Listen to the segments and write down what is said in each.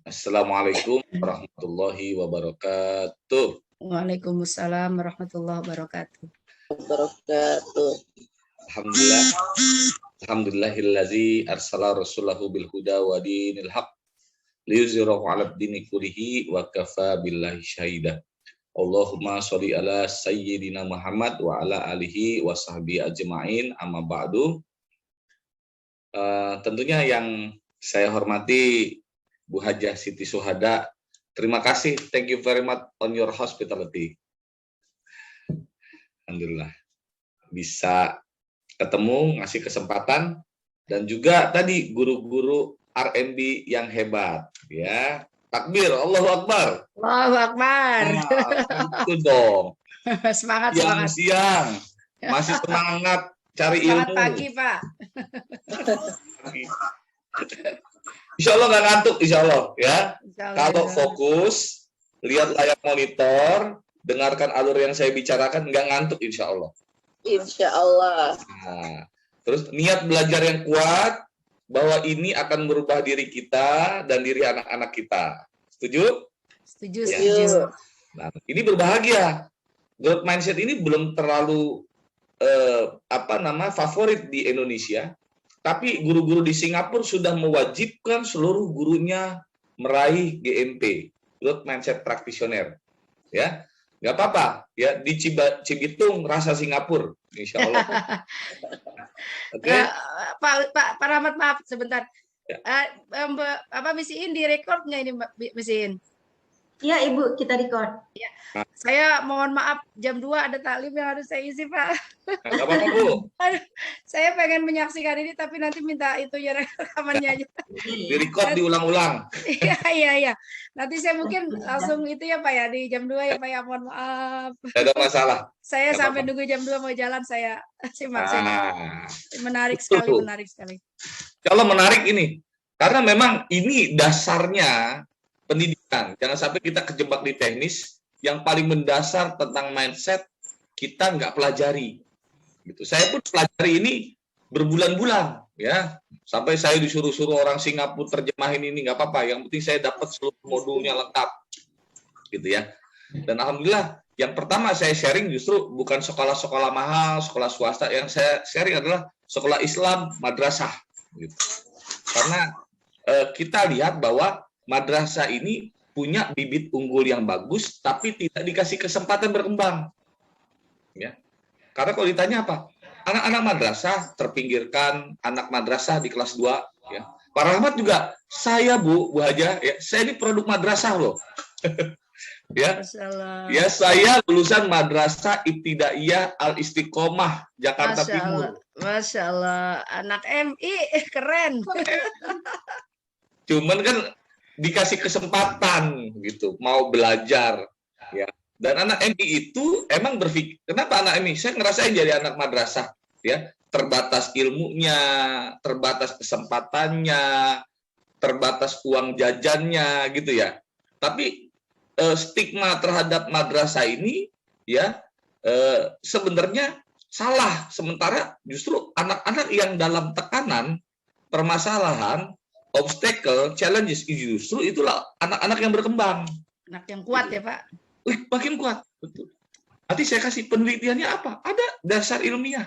Assalamualaikum warahmatullahi wabarakatuh. Waalaikumsalam warahmatullahi wabarakatuh. Wabarakatuh. Alhamdulillah. Alhamdulillahillazi arsala rasulahu bil huda wa dinil haq liyuzhirahu 'ala dini kullihi wa kafa billahi syahida. Allahumma sholli ala sayyidina Muhammad wa ala alihi wa sahbihi ajma'in, amma ba'du. Tentunya yang saya hormati Bu Hajah Siti Suhada, terima kasih, thank you very much on your hospitality. Alhamdulillah bisa ketemu, ngasih kesempatan, dan juga tadi guru-guru R&B yang hebat, ya. Takbir, Allahu Akbar. Allahu Akbar. Itu dong. Semangat, semangat. Siang masih semangat cari Semangat ilmu. pagi, Pak. Insya Allah nggak ngantuk, insya Allah ya. Insya Allah, Kalau insya Allah. fokus, lihat layar monitor, dengarkan alur yang saya bicarakan, nggak ngantuk insya Allah. Insya Allah. Nah, terus niat belajar yang kuat, bahwa ini akan merubah diri kita dan diri anak-anak kita. Setuju? Setuju, Ya. setuju. Nah, ini berbahagia. Growth mindset ini belum terlalu favorit di Indonesia, tapi guru-guru di Singapura sudah mewajibkan seluruh gurunya meraih GMP, Growth Mindset Practitioner. Ya, nggak apa-apa. Ya, di Cibitung rasa Singapura, insya Allah. Oke. Pak Rahmat, maaf sebentar. Ya. Misiin direkord nggak ini, Misiin? Iya, Ibu, kita record. Ya. Saya mohon maaf, jam 2 ada taklim yang harus saya isi, Pak. Nggak apa-apa, Bu. Saya pengen menyaksikan ini, tapi nanti minta itu ya rekamannya aja. Di-record, diulang-ulang. Iya. Nanti saya mungkin langsung itu ya, Pak ya, di jam 2 ya, Pak ya, mohon maaf. Nggak ada masalah. Saya Nggak sampai apa-apa. nunggu jam 2 mau jalan, saya simak. Menarik Betul. sekali. Kalau menarik ini, karena memang ini dasarnya pendidikan. Jangan sampai kita kejebak di teknis, yang paling mendasar tentang mindset kita nggak pelajari. Gitu. Saya pun pelajari ini berbulan-bulan, ya. Sampai saya disuruh-suruh orang Singapura terjemahin ini, nggak apa-apa. Yang penting saya dapat seluruh modulnya lengkap, gitu ya. Dan alhamdulillah, yang pertama saya sharing justru bukan sekolah-sekolah mahal, sekolah swasta. Yang saya sharing adalah sekolah Islam, madrasah. Gitu. Karena kita lihat bahwa madrasah ini punya bibit unggul yang bagus, tapi tidak dikasih kesempatan berkembang. Ya. Karena kalau ditanya apa? Anak-anak madrasah terpinggirkan, anak madrasah di kelas 2. Ya. Pak Rahmat juga, saya Bu Hajah, ya, saya ini produk madrasah loh. Ya. Ya, saya lulusan Madrasah Ibtidaiyah Al-Istiqomah, Jakarta Timur. Masya Allah, anak MI, keren. Cuman kan dikasih kesempatan gitu, mau belajar, ya. Dan anak MI itu emang berpikir, kenapa anak MI? Saya ngerasain jadi anak madrasah, ya, terbatas ilmunya, terbatas kesempatannya, terbatas uang jajannya, gitu ya. Tapi stigma terhadap madrasah ini, ya, sebenarnya salah. Sementara justru anak-anak yang dalam tekanan, permasalahan, obstacle, challenges, justru itulah anak-anak yang berkembang. Anak yang kuat ya, Pak. Makin kuat, betul. Nanti saya kasih penelitiannya apa? Ada dasar ilmiah.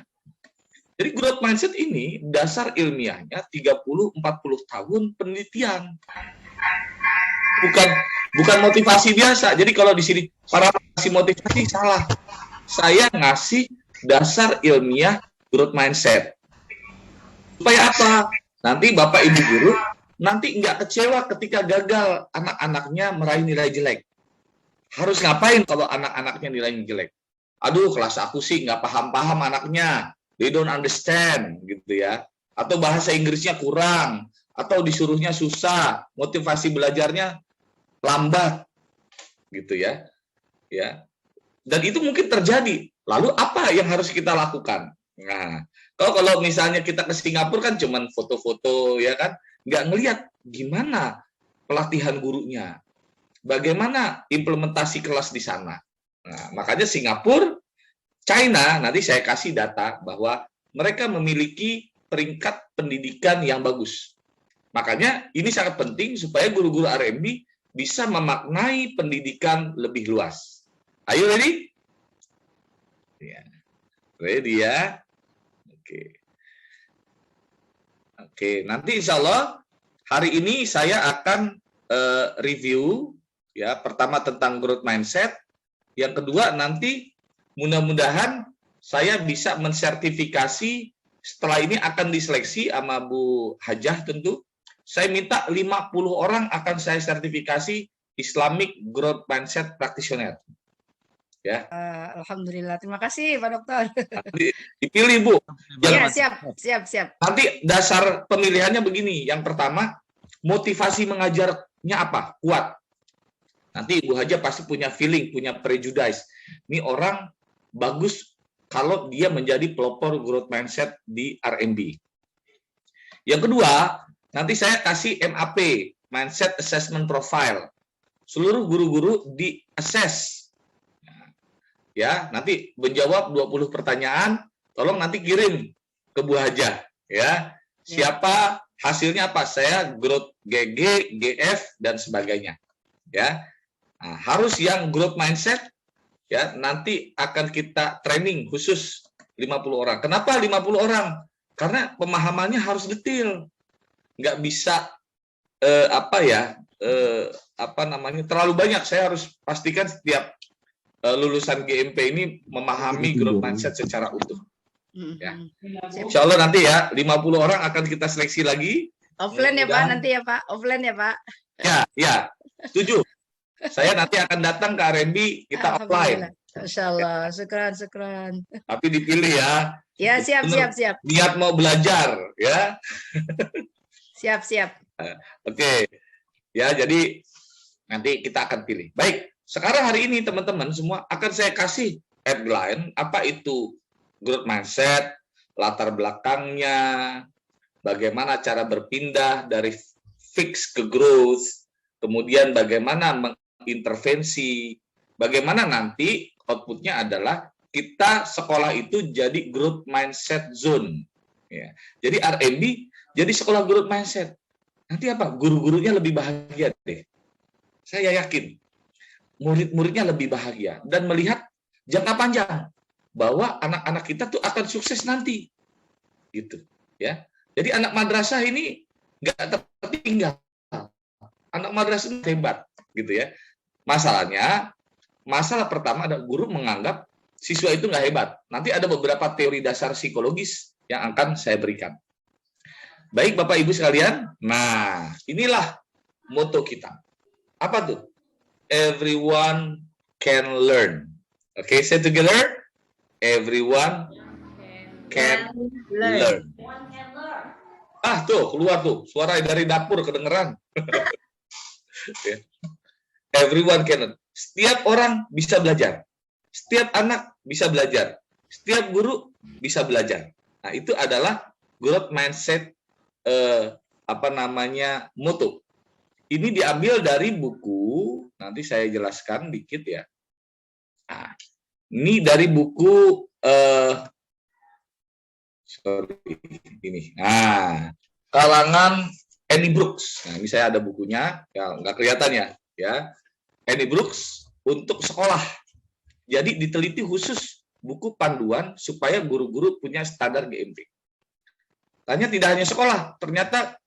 Jadi growth mindset ini dasar ilmiahnya 30-40 tahun penelitian. Bukan motivasi biasa. Jadi kalau di sini para ngasih motivasi salah. Saya ngasih dasar ilmiah growth mindset. Supaya apa? Nanti Bapak Ibu guru nanti nggak kecewa ketika gagal anak-anaknya meraih nilai jelek. Harus ngapain kalau anak-anaknya nilainya jelek? Aduh, kelas aku sih nggak paham-paham anaknya. They don't understand, gitu ya. Atau bahasa Inggrisnya kurang. Atau disuruhnya susah. Motivasi belajarnya lambat, gitu ya. Ya. Dan itu mungkin terjadi. Lalu apa yang harus kita lakukan? Nah, kalau misalnya kita ke Singapura kan cuman foto-foto, ya kan, nggak ngelihat gimana pelatihan gurunya, bagaimana implementasi kelas di sana. Nah, makanya Singapura, China, nanti saya kasih data bahwa mereka memiliki peringkat pendidikan yang bagus. Makanya ini sangat penting supaya guru-guru RMB bisa memaknai pendidikan lebih luas. Ayo ready? Ya. Ready ya? Oke. Oke, nanti insya Allah hari ini saya akan review ya, pertama tentang growth mindset, yang kedua nanti mudah-mudahan saya bisa mensertifikasi, setelah ini akan diseleksi sama Bu Hajah tentu. Saya minta 50 orang akan saya sertifikasi Islamic Growth Mindset Practitioner. Ya. Alhamdulillah, terima kasih Pak Dokter. Dipilih Bu. Iya, siap. Nanti dasar pemilihannya begini. Yang pertama, motivasi mengajarnya apa? Kuat. Nanti Ibu Haja pasti punya feeling, punya prejudice. Ini orang bagus kalau dia menjadi pelopor growth mindset di RMB. Yang kedua, nanti saya kasih MAP, Mindset Assessment Profile. Seluruh guru-guru di-assess. Ya, nanti menjawab 20 pertanyaan, tolong nanti kirim ke Bu Haja. Ya, siapa, hasilnya apa? Saya growth GG, GF, dan sebagainya. Ya, nah, harus yang growth mindset, ya, nanti akan kita training khusus 50 orang. Kenapa 50 orang? Karena pemahamannya harus detail. Nggak bisa terlalu banyak. Saya harus pastikan setiap lulusan GMP ini memahami growth mindset secara utuh. Ya. Insya Allah nanti ya 50 orang akan kita seleksi lagi. Offline ya Pak, nanti ya Pak. Offline ya Pak. Ya, setuju. Saya nanti akan datang ke RMB, kita offline. Insya Allah, syukran. Tapi dipilih ya. Ya, siap. Niat mau belajar, ya. Siap. Oke. Ya, jadi nanti kita akan pilih. Baik, sekarang hari ini teman-teman semua akan saya kasih headline, apa itu growth mindset, latar belakangnya, bagaimana cara berpindah dari fix ke growth, kemudian bagaimana mengintervensi, bagaimana nanti outputnya adalah kita sekolah itu jadi growth mindset zone. Ya. Jadi RMB jadi sekolah growth mindset. Nanti apa? Guru-gurunya lebih bahagia deh. Saya yakin murid-muridnya lebih bahagia dan melihat jangka panjang bahwa anak-anak kita tuh akan sukses nanti. Gitu, ya. Jadi anak madrasah ini nggak tertinggal. Anak madrasah itu hebat, gitu ya. Masalah pertama adalah guru menganggap siswa itu nggak hebat. Nanti ada beberapa teori dasar psikologis yang akan saya berikan. Baik Bapak Ibu sekalian, nah inilah moto kita. Apa tuh? Everyone can learn. Oke, say together. Everyone can learn. Ah, tuh, keluar tuh. Suara dari dapur kedengeran. Everyone can learn. Setiap orang bisa belajar. Setiap anak bisa belajar. Setiap guru bisa belajar. Nah, itu adalah growth mindset moto. Ini diambil dari buku, nanti saya jelaskan dikit ya. Nah, ini dari buku ini. Nah, kalangan Annie Brooks. Nah, ini saya ada bukunya, ya nggak kelihatan ya. Annie Brooks untuk sekolah. Jadi diteliti khusus buku panduan supaya guru-guru punya standar GMP. Tanya tidak hanya sekolah, ternyata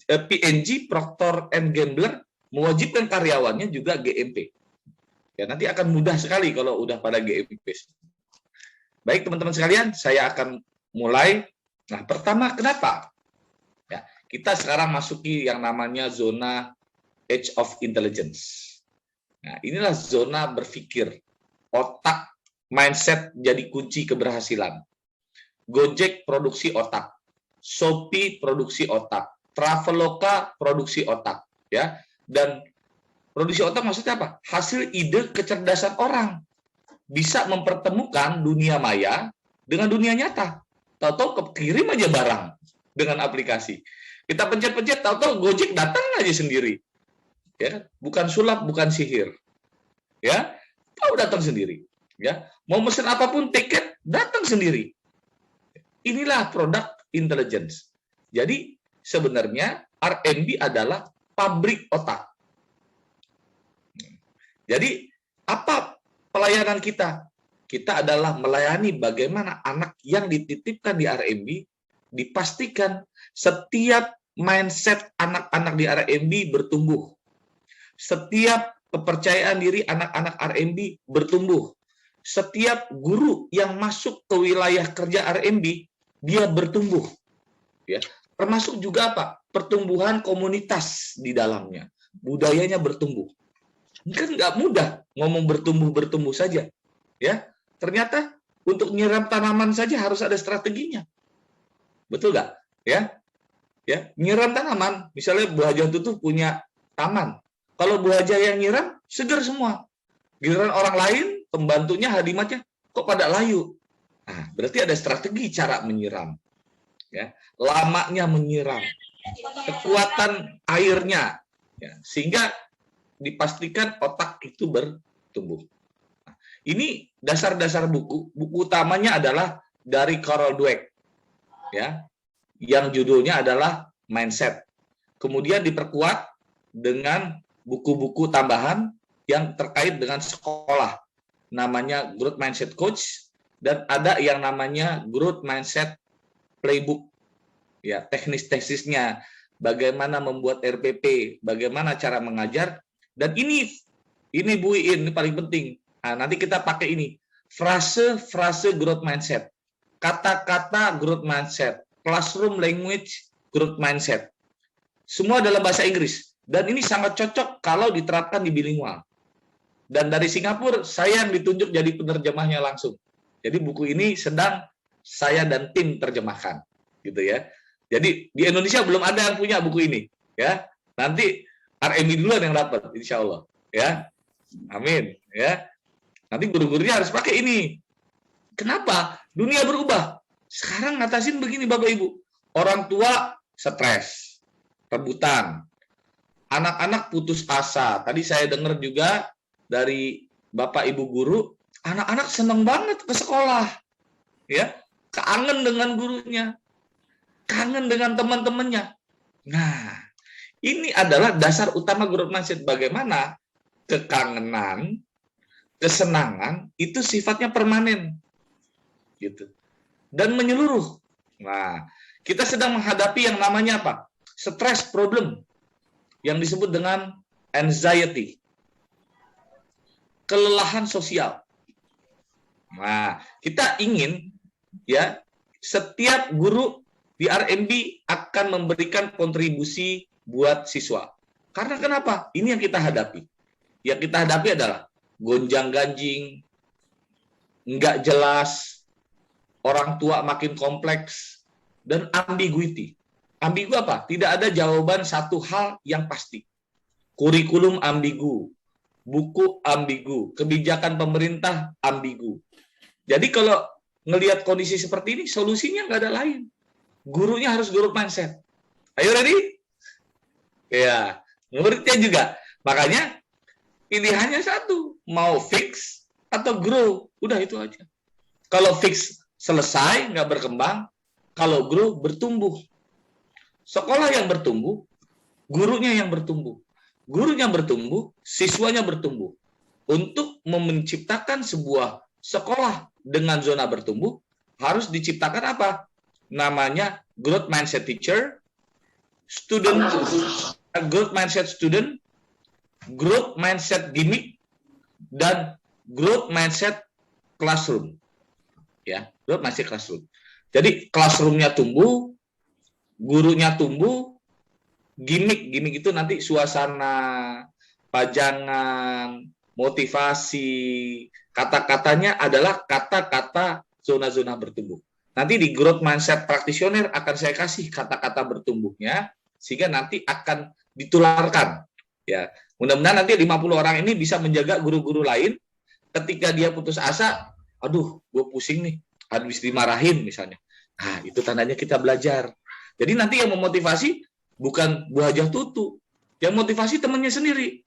P&G, Procter & Gamble mewajibkan karyawannya juga GMP. Ya, nanti akan mudah sekali kalau udah pada GMP. Baik teman-teman sekalian, saya akan mulai. Nah, pertama kenapa? Ya, kita sekarang masuki yang namanya zona Age of Intelligence. Nah, inilah zona berpikir, otak, mindset jadi kunci keberhasilan. Gojek produksi otak, Shopee produksi otak, Traveloka produksi otak, ya. Dan produksi otak maksudnya apa? Hasil ide kecerdasan orang. Bisa mempertemukan dunia maya dengan dunia nyata. Tahu-tahu kirim aja barang dengan aplikasi. Kita pencet-pencet, tahu-tahu Gojek datang aja sendiri. Ya, bukan sulap, bukan sihir. Ya, tahu datang sendiri. Ya, mau mesen apapun tiket datang sendiri. Inilah produk intelligence. Jadi sebenarnya R&B adalah pabrik otak. Jadi, apa pelayanan kita? Kita adalah melayani bagaimana anak yang dititipkan di R&B, dipastikan setiap mindset anak-anak di R&B bertumbuh. Setiap kepercayaan diri anak-anak R&B bertumbuh. Setiap guru yang masuk ke wilayah kerja R&B, dia bertumbuh. Ya, termasuk juga apa? Pertumbuhan komunitas di dalamnya. Budayanya bertumbuh. Kan nggak mudah ngomong bertumbuh saja. Ya, ternyata untuk nyiram tanaman saja harus ada strateginya. Betul nggak? Ya, nyiram tanaman. Misalnya Bu Hajah Tutu punya taman. Kalau Bu Hajah yang nyiram, segar semua. Giliran orang lain, pembantunya, hadimatnya, kok pada layu. Nah, berarti ada strategi cara menyiram. Ya, lamanya menyiram. Kekuatan airnya. Ya, sehingga dipastikan otak itu bertumbuh. Nah, ini dasar-dasar buku. Buku utamanya adalah dari Carol Dweck. Ya, yang judulnya adalah Mindset. Kemudian diperkuat dengan buku-buku tambahan yang terkait dengan sekolah. Namanya Growth Mindset Coach, dan ada yang namanya Growth Mindset Playbook. Ya, teknis-teknisnya, bagaimana membuat RPP, bagaimana cara mengajar, dan ini Bu Iin, ini paling penting. Nah, nanti kita pakai ini, frase-frase growth mindset, kata-kata growth mindset, classroom language growth mindset. Semua dalam bahasa Inggris. Dan ini sangat cocok kalau diterapkan di bilingual. Dan dari Singapura, saya yang ditunjuk jadi penerjemahnya langsung. Jadi buku ini sedang saya dan tim terjemahkan, gitu ya. Jadi di Indonesia belum ada yang punya buku ini, ya. Nanti R&B duluan yang dapat, insya Allah, ya. Amin, ya. Nanti guru-gurunya harus pakai ini. Kenapa? Dunia berubah. Sekarang ngatasin begini, Bapak Ibu. Orang tua stres, rebutan. Anak-anak putus asa. Tadi saya dengar juga dari Bapak Ibu guru, anak-anak senang banget ke sekolah. Ya, kangen dengan gurunya. Kangen dengan teman-temannya. Nah, ini adalah dasar utama growth mindset. Bagaimana kekangenan, kesenangan itu sifatnya permanen, gitu, dan menyeluruh. Nah, kita sedang menghadapi yang namanya apa? Stress problem, yang disebut dengan anxiety, kelelahan sosial. Nah, kita ingin ya setiap guru di R&B akan memberikan kontribusi buat siswa. Karena kenapa? Ini yang kita hadapi. Yang kita hadapi adalah gonjang-ganjing, nggak jelas, orang tua makin kompleks, dan ambiguity. Ambigu apa? Tidak ada jawaban satu hal yang pasti. Kurikulum ambigu, buku ambigu, kebijakan pemerintah ambigu. Jadi kalau ngelihat kondisi seperti ini, solusinya nggak ada lain. Gurunya harus growth mindset. Ayo ready? Ya, muridnya juga. Makanya pilihannya satu, mau fix atau grow. Udah itu aja. Kalau fix selesai, nggak berkembang. Kalau grow, bertumbuh. Sekolah yang bertumbuh, gurunya yang bertumbuh. Gurunya bertumbuh, siswanya bertumbuh. Untuk menciptakan sebuah sekolah dengan zona bertumbuh, harus diciptakan apa? Namanya growth mindset teacher, student, growth mindset student, growth mindset gimmick, dan growth mindset classroom. Ya, growth mindset classroom. Jadi classroom-nya tumbuh, gurunya tumbuh, gimmick itu nanti suasana, pajangan, motivasi, kata-katanya adalah kata-kata zona-zona bertumbuh. Nanti di growth mindset practitioner akan saya kasih kata-kata bertumbuhnya, sehingga nanti akan ditularkan. Ya, mudah-mudahan nanti 50 orang ini bisa menjaga guru-guru lain ketika dia putus asa, aduh, gue pusing nih, habis dimarahin misalnya. Nah, itu tandanya kita belajar. Jadi nanti yang memotivasi bukan Bu Hajah Tutu, yang motivasi temannya sendiri.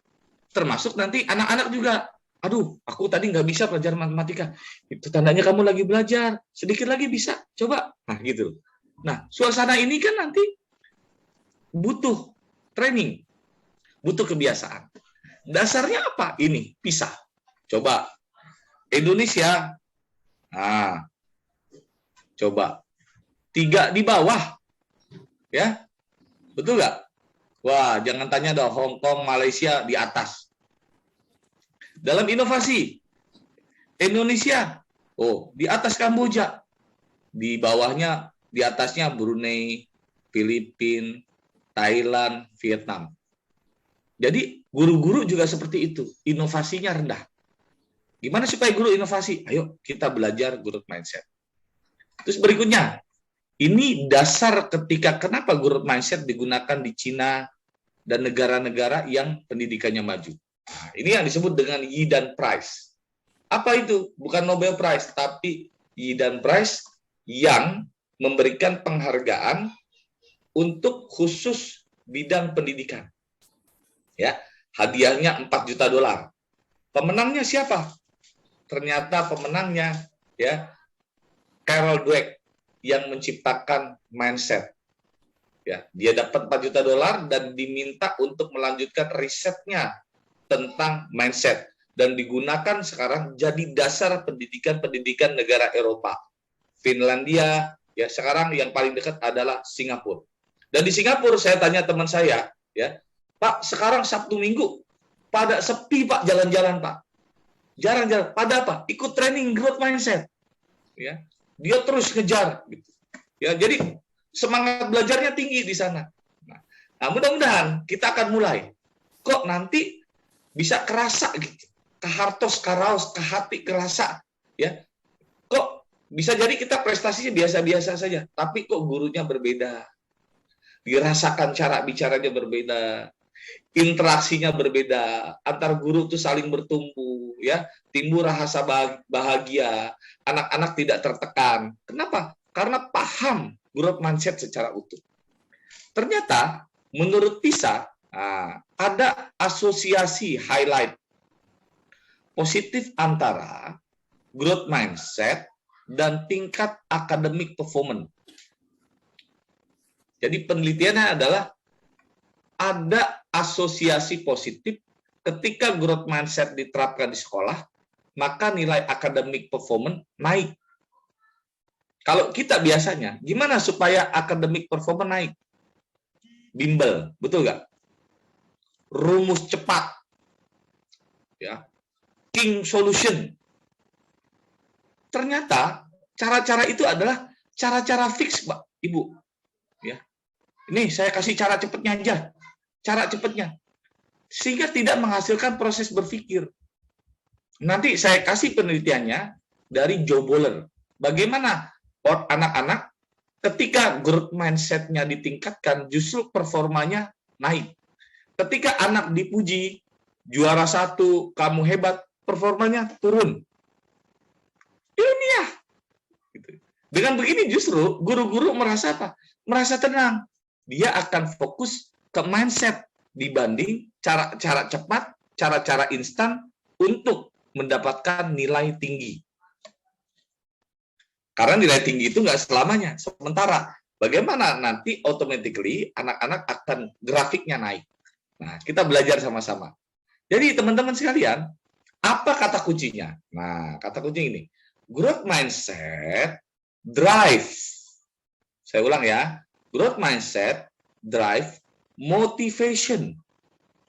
Termasuk nanti anak-anak juga. Aduh, aku tadi nggak bisa pelajaran matematika. Itu tandanya kamu lagi belajar. Sedikit lagi bisa. Coba. Nah, gitu. Nah, suasana ini kan nanti butuh training, butuh kebiasaan. Dasarnya apa? Ini pisah. Coba Indonesia, coba 3 di bawah, ya, betul nggak? Wah, jangan tanya dong, Hong Kong, Malaysia di atas. Dalam inovasi, Indonesia, di atas Kamboja, di bawahnya, di atasnya Brunei, Filipina, Thailand, Vietnam. Jadi guru-guru juga seperti itu, inovasinya rendah. Gimana supaya guru inovasi? Ayo kita belajar growth mindset. Terus berikutnya, ini dasar ketika kenapa growth mindset digunakan di Cina dan negara-negara yang pendidikannya maju. Nah, ini yang disebut dengan Yi dan Price. Apa itu? Bukan Nobel Prize, tapi Yi dan Price yang memberikan penghargaan untuk khusus bidang pendidikan. Ya, hadiahnya $4 juta. Pemenangnya siapa? Ternyata pemenangnya ya Carol Dweck yang menciptakan mindset. Ya, dia dapat $4 juta dan diminta untuk melanjutkan risetnya tentang mindset dan digunakan sekarang jadi dasar pendidikan negara Eropa. Finlandia, ya sekarang yang paling dekat adalah Singapura. Dan di Singapura saya tanya teman saya, ya, Pak, sekarang Sabtu Minggu pada sepi Pak, jalan-jalan Pak. Jarang-jarang. Pada apa? Ikut training growth mindset. Ya, dia terus ngejar. Gitu. Ya, jadi semangat belajarnya tinggi di sana. Nah, mudah-mudahan kita akan mulai. Kok nanti bisa kerasa gitu, ke hartos, karaos, ke hati, kerasa. Ya, kok bisa jadi kita prestasinya biasa-biasa saja, tapi kok gurunya berbeda. Dirasakan cara bicaranya berbeda, interaksinya berbeda, antar guru itu saling bertumbuh, ya, timbul rasa bahagia, anak-anak tidak tertekan. Kenapa? Karena paham growth mindset secara utuh. Ternyata menurut PISA ada asosiasi highlight positif antara growth mindset dan tingkat academic performance. Jadi penelitiannya adalah ada asosiasi positif ketika growth mindset diterapkan di sekolah, maka nilai academic performance naik. Kalau kita biasanya, gimana supaya academic performance naik? Bimbel, betul nggak? Rumus cepat, ya, king solution. Ternyata cara-cara itu adalah cara-cara fix, Pak, Ibu. Ya, ini saya kasih cara cepatnya aja, cara cepatnya, sehingga tidak menghasilkan proses berpikir. Nanti saya kasih penelitiannya dari Joe Boller. Bagaimana anak-anak ketika growth mindset-nya ditingkatkan, justru performanya naik. Ketika anak dipuji, juara 1, kamu hebat, performanya turun. Ilmiah. Dengan begini justru guru-guru merasa apa? Merasa tenang. Dia akan fokus ke mindset dibanding cara-cara cepat, cara-cara instan untuk mendapatkan nilai tinggi. Karena nilai tinggi itu nggak selamanya. Sementara bagaimana nanti automatically anak-anak akan grafiknya naik. Nah, kita belajar sama-sama. Jadi teman-teman sekalian, apa kata kuncinya? Nah, kata kuncinya ini. Growth mindset drive. Saya ulang ya. Growth mindset drive motivation.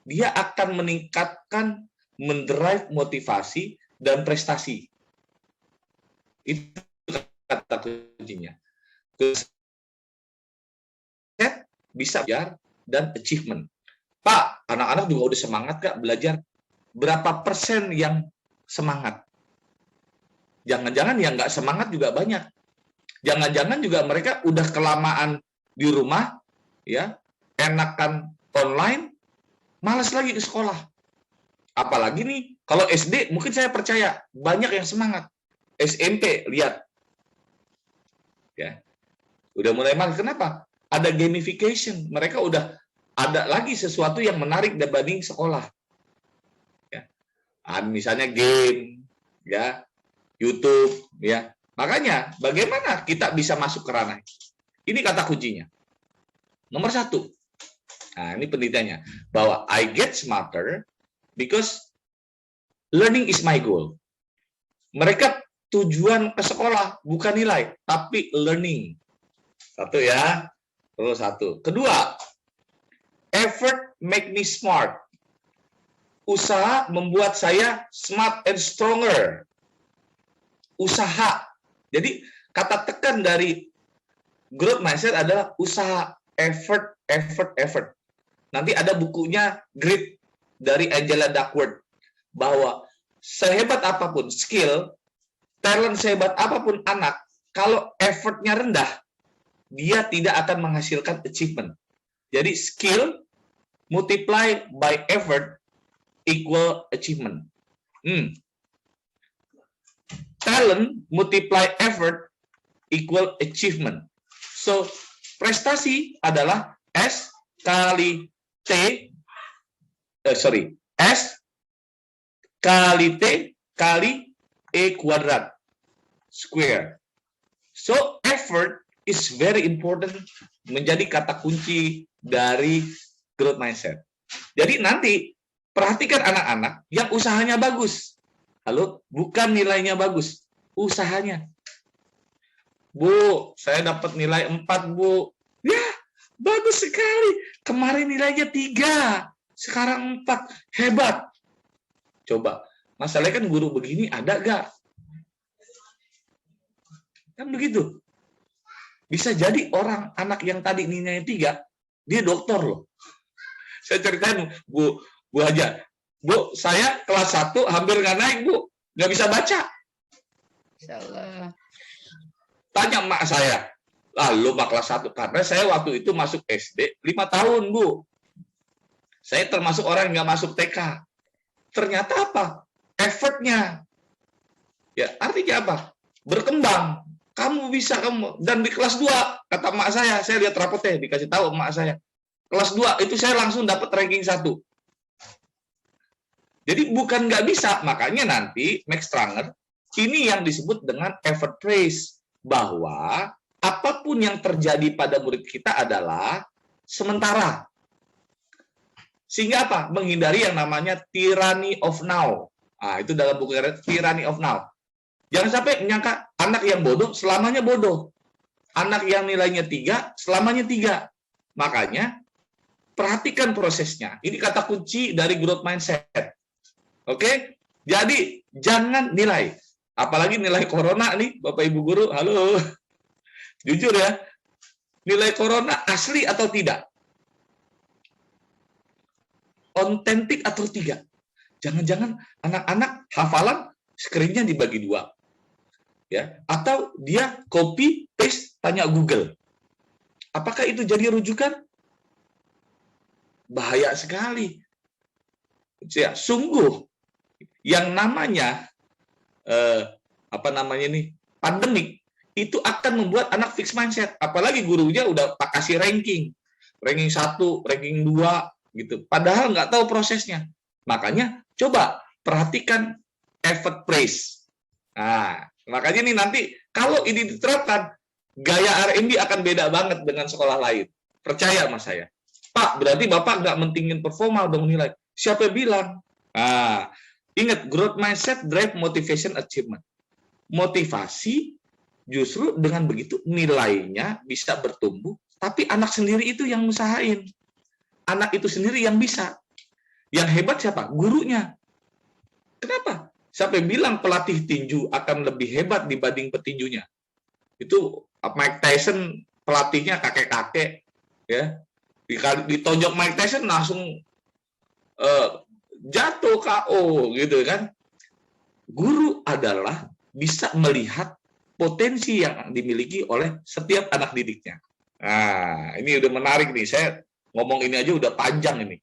Dia akan meningkatkan, mendrive motivasi dan prestasi. Itu kata kuncinya. Bisa belajar dan achievement. Pak, anak-anak juga udah semangat Kak belajar. Berapa persen yang semangat? Jangan-jangan yang nggak semangat juga banyak. Jangan-jangan juga mereka udah kelamaan di rumah, ya, enakan online, malas lagi ke sekolah. Apalagi nih, kalau SD mungkin saya percaya banyak yang semangat. SMP, lihat. Ya. Udah mulai malas. Kenapa? Ada gamification. Mereka udah ada lagi sesuatu yang menarik dibanding sekolah. Ya. Misalnya game, ya, YouTube, ya. Makanya, bagaimana kita bisa masuk ke ranah? Ini kata kuncinya. Nomor 1, Nah, ini penelitiannya. Bahwa I get smarter because learning is my goal. Mereka tujuan ke sekolah bukan nilai, tapi learning. Satu ya. Terus satu. Kedua, effort make me smart. Usaha membuat saya smart and stronger. Usaha. Jadi kata tekan dari growth mindset adalah usaha, effort. Nanti ada bukunya Grit dari Angela Duckworth bahwa sehebat apapun skill, talent sehebat apapun anak, kalau effortnya rendah, dia tidak akan menghasilkan achievement. Jadi skill multiply by effort equal achievement. Talent multiply effort equal achievement. So, prestasi adalah S kali T, S kali T kali E kuadrat square. So, effort is very important, menjadi kata kunci dari growth mindset. Jadi nanti perhatikan anak-anak yang usahanya bagus. Halo, bukan nilainya bagus, usahanya. Bu, saya dapat nilai 4, Bu. Ya, bagus sekali. Kemarin nilainya 3, sekarang 4. Hebat. Coba, masalahnya kan guru begini ada gak? Kan begitu. Bisa jadi anak yang tadi nilainya 3, dia dokter loh. Saya ceritain, Bu aja. Bu, saya kelas 1 hampir nggak naik, Bu. Nggak bisa baca. Insyaallah. Tanya emak saya. Lalu mak kelas 1. Karena saya waktu itu masuk SD 5 tahun, Bu. Saya termasuk orang yang nggak masuk TK. Ternyata apa? Effortnya. Ya, artinya apa? Berkembang. Kamu bisa, kamu. Dan di kelas 2, kata emak saya lihat rapotnya, dikasih tahu emak saya. Kelas 2, itu saya langsung dapat ranking 1. Jadi bukan nggak bisa, makanya nanti Max Stranger ini yang disebut dengan effort praise, bahwa apapun yang terjadi pada murid kita adalah sementara. Sehingga apa? Menghindari yang namanya tyranny of now. Nah, itu dalam buku Tyranny of Now. Jangan sampai menyangka anak yang bodoh selamanya bodoh. Anak yang nilainya 3 selamanya 3. Makanya perhatikan prosesnya. Ini kata kunci dari growth mindset. Oke, jadi jangan nilai, apalagi nilai corona nih, Bapak Ibu guru, halo, jujur ya, nilai corona asli atau tidak, otentik atau tidak, jangan-jangan anak-anak hafalan screen-nya dibagi 2, ya, atau dia copy paste tanya Google, apakah itu jadi rujukan? Bahaya sekali, ya, sungguh. Yang namanya pandemik itu akan membuat anak fix mindset, apalagi gurunya udah kasih ranking 1, ranking 2 gitu, padahal nggak tahu prosesnya. Makanya coba perhatikan effort praise. Nah, makanya nih nanti kalau ini diterapkan, gaya R&D akan beda banget dengan sekolah lain, percaya sama saya. Pak, berarti Bapak nggak mentingin performa dong nilai. Siapa bilang? Nah, ingat, growth mindset drive motivation achievement. Motivasi justru dengan begitu nilainya bisa bertumbuh, tapi anak sendiri itu yang usahain. Anak itu sendiri yang bisa. Yang hebat siapa? Gurunya. Kenapa? Siapa yang bilang pelatih tinju akan lebih hebat dibanding petinjunya? Itu Mike Tyson, pelatihnya kakek-kakek, ya. Ditonjok Mike Tyson langsung jatuh KO gitu kan. Guru adalah bisa melihat potensi yang dimiliki oleh setiap anak didiknya. Nah, ini udah menarik nih. Saya ngomong ini aja udah panjang ini.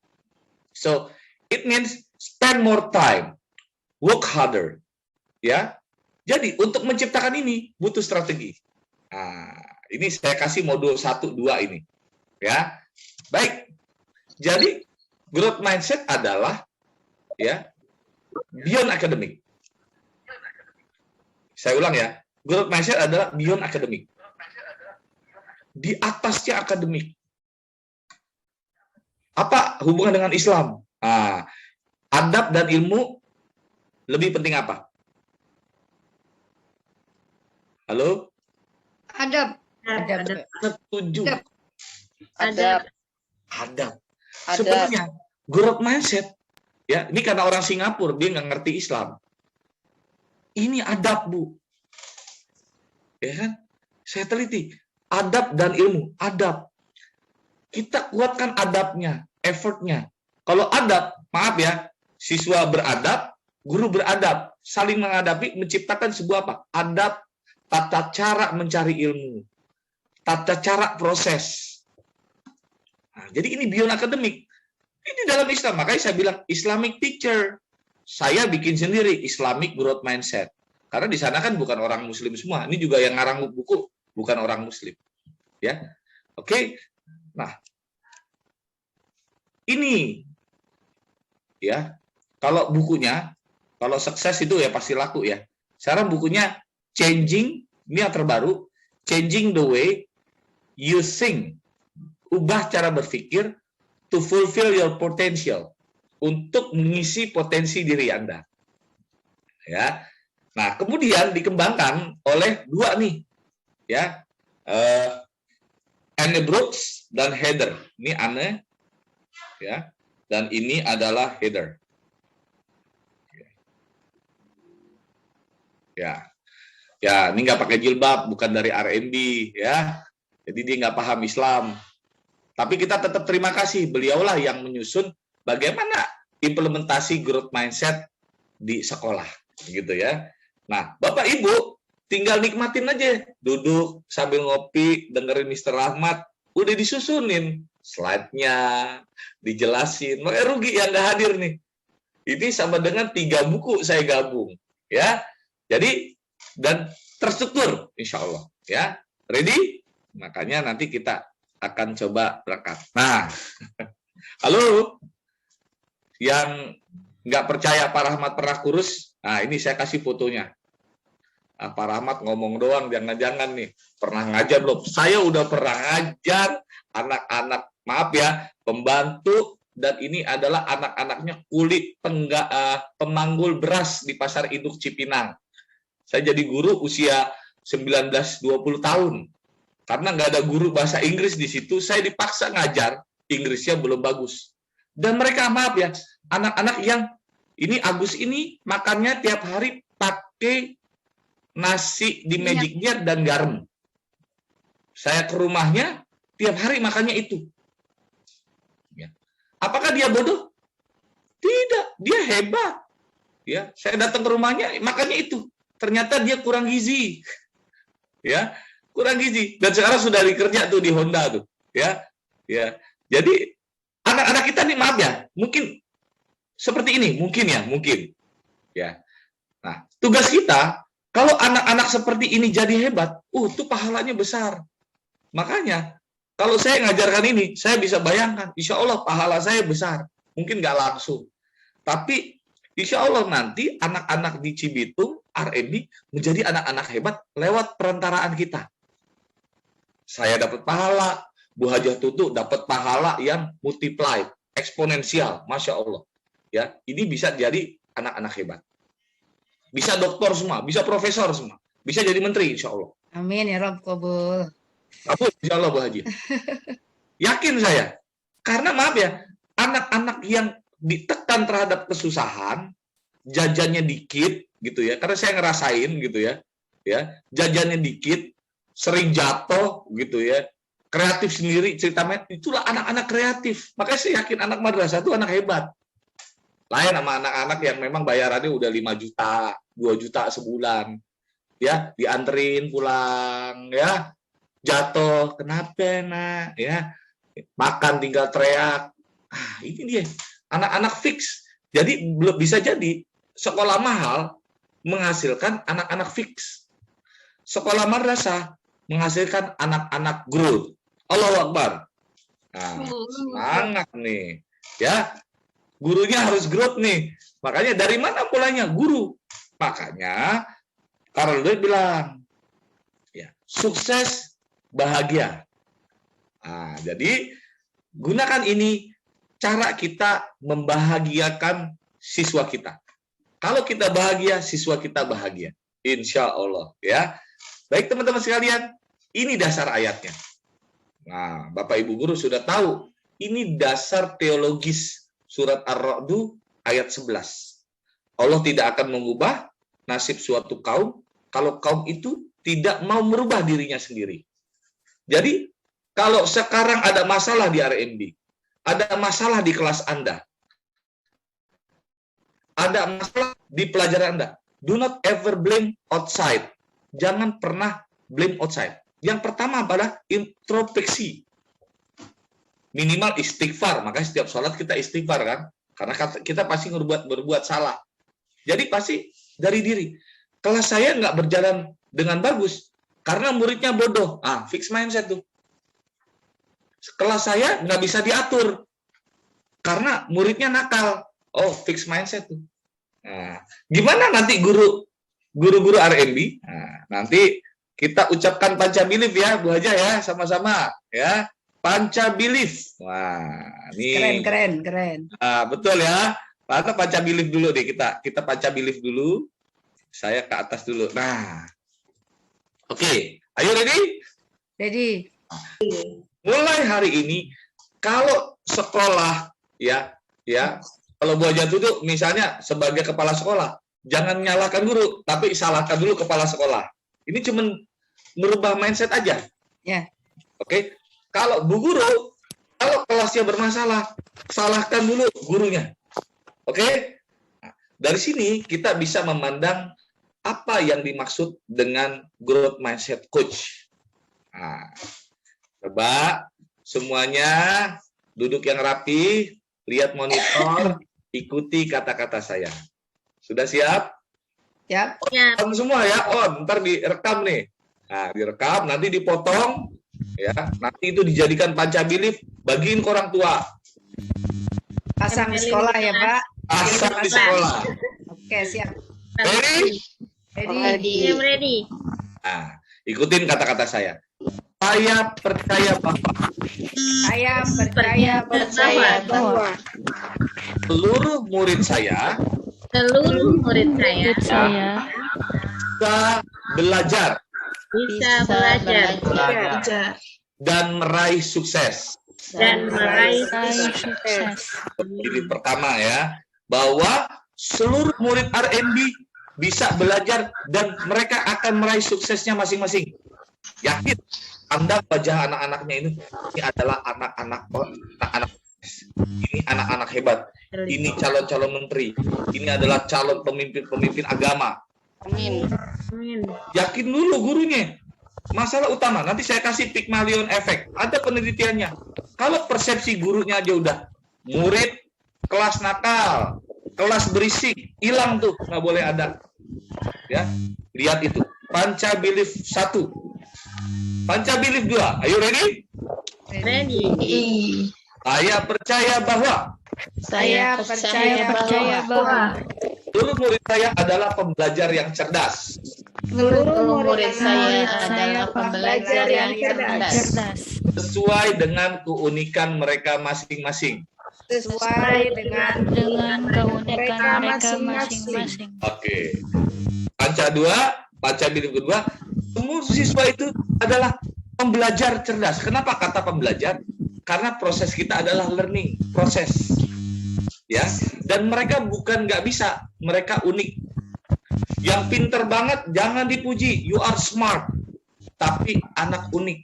So, it means spend more time, work harder. Ya. Jadi, untuk menciptakan ini butuh strategi. Nah, ini saya kasih modul 1, 2 ini. Ya. Baik. Jadi, growth mindset adalah ya beyond academic. Saya ulang ya, growth mindset adalah beyond academic. Di atasnya akademik. Apa hubungan dengan Islam? Nah, adab dan ilmu lebih penting apa? Halo? Adab. Adab. Setuju. Adab. Adab. Adab. Adab. Sebenarnya growth mindset, ya, ini karena orang Singapura, dia nggak ngerti Islam. Ini adab, Bu. Ya kan? Saya teliti. Adab dan ilmu. Adab. Kita kuatkan adabnya, effortnya. Kalau adab, maaf ya, siswa beradab, guru beradab, saling menghadapi, menciptakan sebuah apa? Adab, tata cara mencari ilmu, tata cara proses. Nah, jadi ini beyond akademik. Ini dalam Islam, makanya saya bilang Islamic teacher. Saya bikin sendiri Islamic growth mindset. Karena di sana kan bukan orang Muslim semua. Ini juga yang ngarang buku bukan orang Muslim. Ya, oke. Nah, ini ya, kalau bukunya, kalau sukses itu ya pasti laku ya. Sekarang bukunya Changing, ini yang terbaru, Changing the Way You Think. Ubah cara berpikir to fulfill your potential, untuk mengisi potensi diri Anda. Ya. Nah, kemudian dikembangkan oleh dua nih, ya, Anne Brooks dan Heather. Ini Anne, ya, dan ini adalah Heather. Ya, ya, ini nggak pakai jilbab, bukan dari R&B, ya, jadi dia nggak paham Islam. Tapi kita tetap terima kasih, beliaulah yang menyusun bagaimana implementasi growth mindset di sekolah, gitu ya. Nah, Bapak Ibu tinggal nikmatin aja, duduk sambil ngopi, dengerin Mr. Rahmat, udah disusunin slide-nya, dijelasin. Makanya rugi yang nggak hadir nih. Ini sama dengan 3 buku saya gabung, ya. Jadi dan terstruktur, insya Allah, ya. Ready? Makanya nanti kita akan coba berangkat. Nah, halo, yang nggak percaya Pak Rahmat pernah kurus, nah ini saya kasih fotonya. Nah, Pak Rahmat ngomong doang, jangan-jangan nih pernah ngajar belum? Saya udah pernah ngajar anak-anak, maaf ya, pembantu, dan ini adalah anak-anaknya kulit pemanggul beras di Pasar Induk Cipinang. Saya jadi guru usia 19-20 tahun. Karena nggak ada guru bahasa Inggris di situ, saya dipaksa ngajar, Inggrisnya belum bagus. Dan mereka, maaf ya, anak-anak yang ini Agus ini makannya tiap hari pakai nasi di Magic Jar dan garam. Saya ke rumahnya tiap hari makannya itu. Ya. Apakah dia bodoh? Tidak, dia hebat. Ya, saya datang ke rumahnya makannya itu. Ternyata dia kurang gizi. Ya, kurang gizi. Dan sekarang sudah dikerja tuh di Honda tuh. Ya, ya. Jadi anak-anak kita nih, maaf ya, mungkin seperti ini, mungkin ya, mungkin. Ya. Nah, tugas kita, kalau anak-anak seperti ini jadi hebat, tuh pahalanya besar. Makanya, kalau saya ngajarkan ini, saya bisa bayangkan, insya Allah pahala saya besar. Mungkin nggak langsung. Tapi, insya Allah nanti anak-anak di Cibitung, R&D, menjadi anak-anak hebat lewat perantaraan kita. Saya dapat pahala, Bu Hajah Tutu dapat pahala yang multiply, eksponensial, Masya Allah. Ya, ini bisa jadi anak-anak hebat. Bisa doktor semua, bisa profesor semua, bisa jadi menteri, insya Allah. Amin ya Rob, kabul. Kabul, insya Allah, Bu Haji. Yakin saya. Karena maaf ya, anak-anak yang ditekan terhadap kesusahan, jajannya dikit, gitu ya. Karena saya ngerasain, gitu ya. Ya, jajannya dikit, sering jatuh, gitu ya. Kreatif sendiri, cerita itulah anak-anak kreatif. Makanya saya yakin anak madrasah itu anak hebat. Lain sama anak-anak yang memang bayarannya udah 5 juta, 2 juta sebulan. Ya, dianterin pulang, ya. Jatuh, kenapa, nak? Ya. Makan tinggal teriak. Ini dia. Anak-anak fix. Jadi belum bisa jadi sekolah mahal menghasilkan anak-anak fix. Sekolah madrasah menghasilkan anak-anak growth. Allahu Akbar. Nah, semangat nih. Ya. Gurunya harus growth nih. Makanya dari mana mulainya? Guru. Makanya Carl Dweck bilang, ya, sukses bahagia. Nah, jadi gunakan ini cara kita membahagiakan siswa kita. Kalau kita bahagia, siswa kita bahagia. Insya Allah. Ya. Baik teman-teman sekalian, ini dasar ayatnya. Nah, Bapak Ibu Guru sudah tahu, ini dasar teologis surat Ar-Ra'd ayat 11. Allah tidak akan mengubah nasib suatu kaum kalau kaum itu tidak mau merubah dirinya sendiri. Jadi, kalau sekarang ada masalah di RMB, ada masalah di kelas Anda, ada masalah di pelajaran Anda, do not ever blame outside. Jangan pernah blame outside. Yang pertama adalah introspeksi. Minimal istighfar. Makanya setiap sholat kita istighfar kan. Karena kita pasti berbuat salah. Jadi pasti dari diri. Kelas saya nggak berjalan dengan bagus. Karena muridnya bodoh. Fix mindset tuh. Kelas saya nggak bisa diatur. Karena muridnya nakal. Oh, fix mindset tuh. Nah, gimana nanti guru-guru RMB? Nah, nanti kita ucapkan panca belief ya, Bu Haja ya, sama-sama ya. Panca belief. Wah, ini Keren. Betul ya. Panca belief dulu deh kita panca belief dulu. Saya ke atas dulu. Nah. Oke, ayo ready? Ready. Mulai hari ini kalau sekolah ya, kalau Bu Haja duduk misalnya sebagai kepala sekolah, jangan nyalahkan guru, tapi salahkan dulu kepala sekolah. Ini cuma merubah mindset aja. Ya. Oke. Kalau Bu Guru, kalau kelasnya bermasalah, salahkan dulu gurunya. Oke? Nah, dari sini kita bisa memandang apa yang dimaksud dengan growth mindset coach. Nah, coba semuanya duduk yang rapi, lihat monitor, ikuti kata-kata saya. Sudah siap? Siap. On semua ya, on. Ntar direkam nih. Nah, direkam, nanti dipotong, ya. Nanti itu dijadikan panca belief, bagiin ke orang tua. Pasang di sekolah ya, Pak. Pasang di sekolah. Oke, siap. Ready? Ready. Nah, ikutin kata-kata saya. Saya percaya bahwa Saya percaya bahwa seluruh murid saya Seluruh murid saya bisa belajar bisa belajar dan meraih sukses. dan meraih sukses. Ini pertama ya, bahwa seluruh murid RMB bisa belajar dan mereka akan meraih suksesnya masing-masing. Yakin Anda wajah anak-anaknya ini adalah anak-anak ini anak-anak hebat. Ini calon-calon menteri. Ini adalah calon pemimpin-pemimpin agama. Amin. Yakin dulu gurunya. Masalah utama, nanti saya kasih Pygmalion Effect. Ada penelitiannya. Kalau persepsi gurunya aja udah murid kelas nakal, kelas berisik, hilang tuh, nggak boleh ada. Ya, lihat itu. Panca belief 1. Panca belief 2. Ayo ready? Ready. Saya percaya bahwa Saya percaya bahwa seluruh murid saya adalah pembelajar yang cerdas. Seluruh murid saya Saya adalah pembelajar yang cerdas. Sesuai dengan keunikan mereka masing-masing. sesuai dengan keunikan mereka masing-masing. Oke. Panca 2, panca belief kedua, semua siswa itu adalah pembelajar cerdas. Kenapa kata pembelajar? Karena proses kita adalah learning, proses. Ya, dan mereka bukan nggak bisa, mereka unik. Yang pinter banget jangan dipuji, you are smart. Tapi anak unik.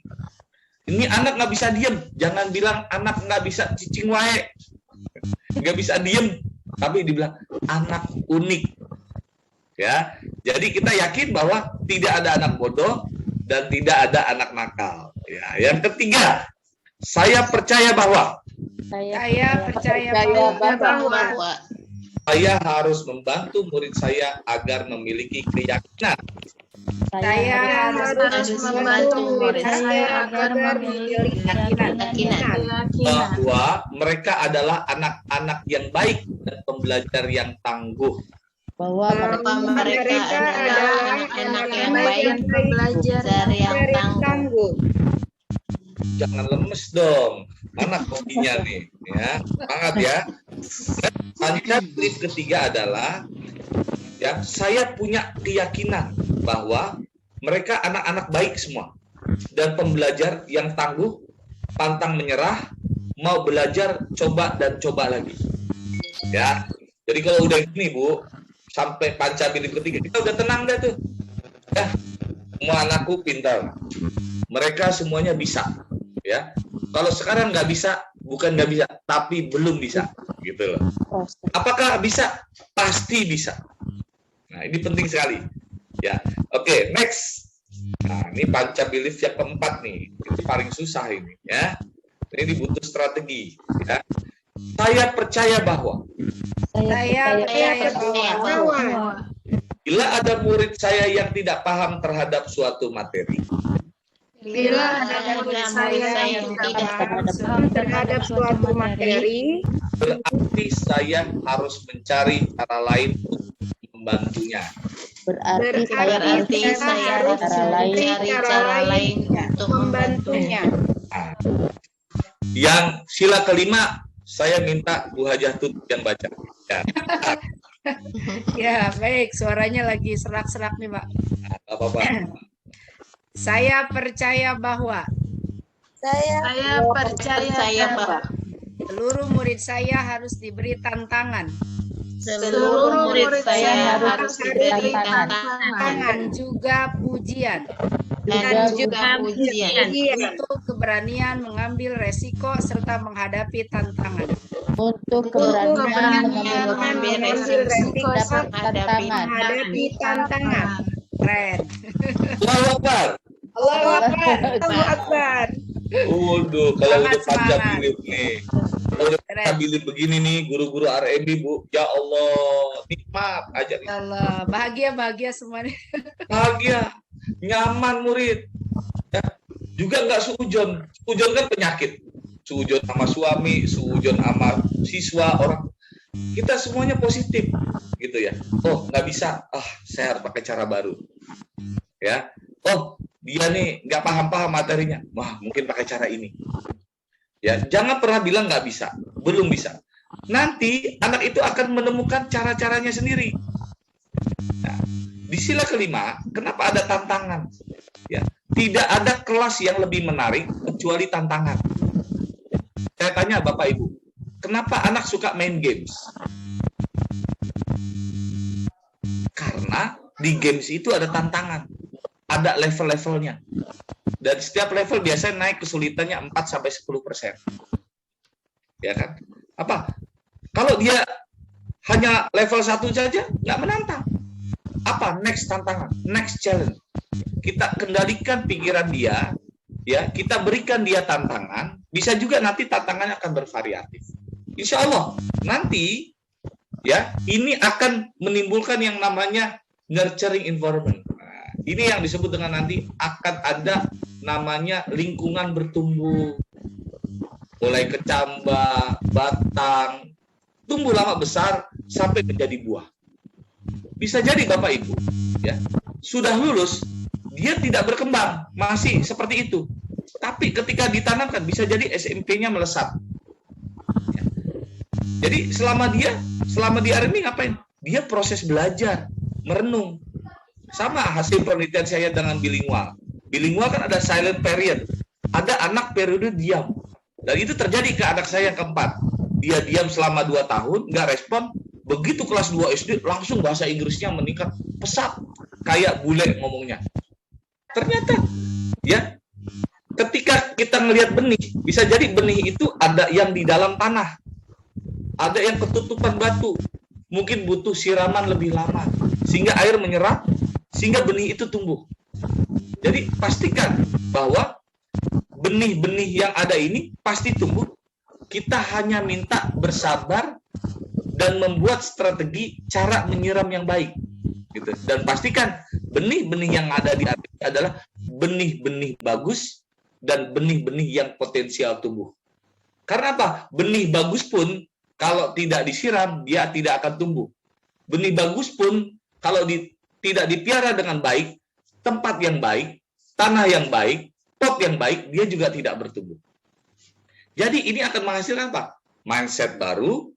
Ini anak nggak bisa diem, jangan bilang anak nggak bisa cicing wae, nggak bisa diem, tapi dibilang anak unik. Ya, jadi kita yakin bahwa tidak ada anak bodoh dan tidak ada anak nakal. Ya, yang ketiga, saya percaya bahwa saya percaya bahwa saya harus membantu murid saya agar memiliki keyakinan saya harus membantu murid saya agar memiliki keyakinan bahwa mereka adalah anak-anak yang baik dan pembelajar yang tangguh. Bahwa mereka adalah anak-anak yang baik, pembelajar yang tangguh. Jangan lemes dong. Mana kopinya nih? Ya, semangat ya. Panca belief ketiga adalah ya, saya punya keyakinan bahwa mereka anak-anak baik semua dan pembelajar yang tangguh, pantang menyerah, mau belajar, coba dan coba lagi. Ya, jadi kalau udah ini Bu, sampai panca belief ketiga kita udah tenang deh tuh. Ya, semua anakku pintar, mereka semuanya bisa. Ya, kalau sekarang nggak bisa, bukan nggak bisa, tapi belum bisa, gitu loh. Apakah bisa? Pasti bisa. Nah, ini penting sekali. Ya, oke, next. Nah, ini panca belief yang keempat nih, ini paling susah ini, ya. Ini butuh strategi. Ya. Saya percaya bahwa bila ada murid saya yang tidak paham terhadap suatu materi, Bila ada murid saya yang tidak paham terhadap suatu materi, berarti saya harus mencari cara lain untuk membantunya. berarti saya harus mencari cara lain untuk membantunya. Nah, yang sila kelima, saya minta Bu Hajah Tut yang baca. Ya, Ya, baik. Suaranya lagi serak-serak nih, Pak. nah, apa-apa. Saya percaya bahwa Saya percaya bahwa seluruh murid saya harus diberi tantangan seluruh murid saya harus diberi tantangan dan juga pujian dan juga pujian untuk keberanian mengambil resiko serta menghadapi tantangan. Untuk keberanian keberanian mengambil resiko menghadapi tantangan. Keren. Allahu Akbar. Allahu Akbar. Allahu Akbar. Waduh, kalau udah panca Semangat. belief nih. Kalau udah panca belief begini nih, guru-guru RMB, Bu. Ya Allah, nikmat aja nih. Allah, bahagia semuanya. Bahagia, nyaman murid. Ya. Juga nggak suujon. Suujon kan penyakit. Suujon sama suami, suujon sama siswa, orang. Kita semuanya positif, gitu ya. Oh, nggak bisa. Saya harus pakai cara baru. Ya. Oh, dia nih nggak paham-paham materinya. Wah, mungkin pakai cara ini. Ya, jangan pernah bilang nggak bisa, belum bisa. Nanti anak itu akan menemukan cara-caranya sendiri. Nah, di sila kelima, kenapa ada tantangan? Ya, tidak ada kelas yang lebih menarik kecuali tantangan. Saya tanya Bapak Ibu, kenapa anak suka main games? Karena di games itu ada tantangan. Ada level-levelnya. Dan setiap level biasanya naik kesulitannya 4-10%. Ya kan? Apa? Kalau dia hanya level 1 saja, nggak menantang. Apa? Next tantangan, next challenge. Kita kendalikan pikiran dia, ya, kita berikan dia tantangan, bisa juga nanti tantangannya akan bervariatif. Insya Allah, nanti, ya, ini akan menimbulkan yang namanya nurturing environment. Ini yang disebut dengan nanti akan ada namanya lingkungan bertumbuh. Mulai kecambah, batang, tumbuh lama besar sampai menjadi buah. Bisa jadi Bapak Ibu, ya, sudah lulus, dia tidak berkembang, masih seperti itu. Tapi ketika ditanamkan, bisa jadi SMP-nya melesat. Ya. Jadi selama di RMI ngapain? Dia proses belajar, merenung. Sama hasil penelitian saya dengan bilingual. Bilingual kan ada silent period. Ada anak periode diam. Dan itu terjadi ke anak saya yang keempat. Dia diam selama 2 tahun, nggak respon. Begitu kelas 2 SD, langsung bahasa Inggrisnya meningkat pesat. Kayak bule ngomongnya. Ternyata, ya, ketika kita ngelihat benih, bisa jadi benih itu ada yang di dalam tanah. Ada yang ketutupan batu. Mungkin butuh siraman lebih lama. Sehingga air menyerap, sehingga benih itu tumbuh. Jadi pastikan bahwa benih-benih yang ada ini pasti tumbuh. Kita hanya minta bersabar dan membuat strategi cara menyiram yang baik. Gitu. Dan pastikan benih-benih yang ada di atas adalah benih-benih bagus dan benih-benih yang potensial tumbuh. Karena apa? Benih bagus pun kalau tidak disiram, dia tidak akan tumbuh. Benih bagus pun kalau tidak dipiara dengan baik, tempat yang baik, tanah yang baik, pot yang baik, dia juga tidak bertumbuh. Jadi ini akan menghasilkan apa? Mindset baru,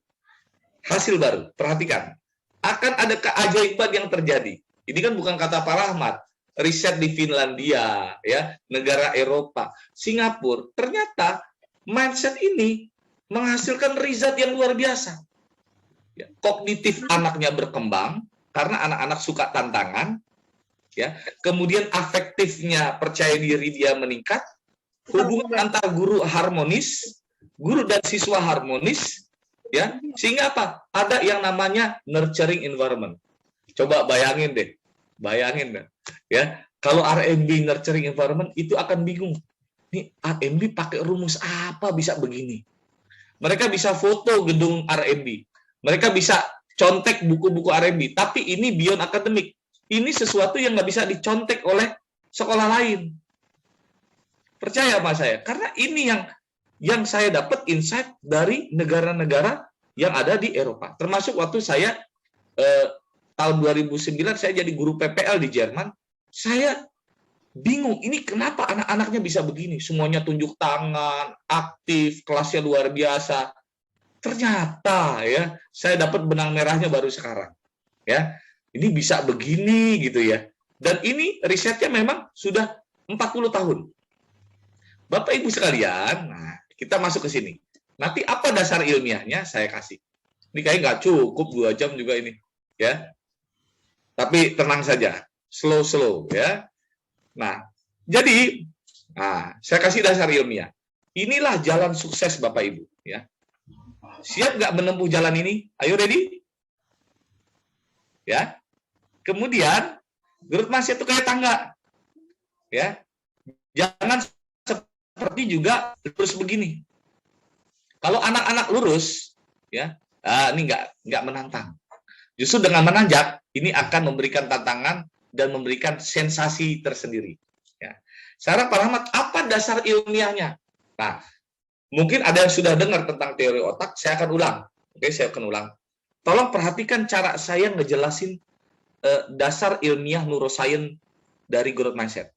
hasil baru. Perhatikan, akan ada keajaiban yang terjadi. Ini kan bukan kata Pak Rahmat. Riset di Finlandia, ya, negara Eropa, Singapura, ternyata mindset ini menghasilkan result yang luar biasa. Ya, kognitif anaknya berkembang karena anak-anak suka tantangan, ya. Kemudian afektifnya, percaya diri dia meningkat, hubungan antar guru harmonis, guru dan siswa harmonis, ya, sehingga apa? Ada yang namanya nurturing environment. Coba bayangin deh, ya, kalau R&B nurturing environment itu akan bingung. Nih R&B pakai rumus apa bisa begini? Mereka bisa foto gedung R&B, mereka bisa contek buku-buku R&B, tapi ini beyond akademik. Ini sesuatu yang nggak bisa dicontek oleh sekolah lain. Percaya sama saya, karena ini yang saya dapat insight dari negara-negara yang ada di Eropa. Termasuk waktu saya tahun 2009 saya jadi guru PPL di Jerman, saya bingung, ini kenapa anak-anaknya bisa begini? Semuanya tunjuk tangan, aktif, kelasnya luar biasa. Ternyata ya, saya dapat benang merahnya baru sekarang. Ya, ini bisa begini gitu ya. Dan ini risetnya memang sudah 40 tahun. Bapak Ibu sekalian, nah, kita masuk ke sini. Nanti apa dasar ilmiahnya saya kasih. Ini kayaknya nggak cukup 2 jam juga ini, ya. Tapi tenang saja, slow ya. Nah, jadi, saya kasih dasar ilmiah. Inilah jalan sukses Bapak Ibu, ya. Siap nggak menempuh jalan ini? Ayo ready? Ya. Kemudian, growth mindset itu kayak tangga, ya. Jangan seperti juga lurus begini. Kalau anak-anak lurus, ya, ini nggak menantang. Justru dengan menanjak, ini akan memberikan tantangan dan memberikan sensasi tersendiri. Ya. Sekarang Pak Rahmat, apa dasar ilmiahnya? Nah, mungkin ada yang sudah dengar tentang teori otak, saya akan ulang. Oke, saya akan ulang. Tolong perhatikan cara saya ngejelasin dasar ilmiah neuroscience dari growth mindset.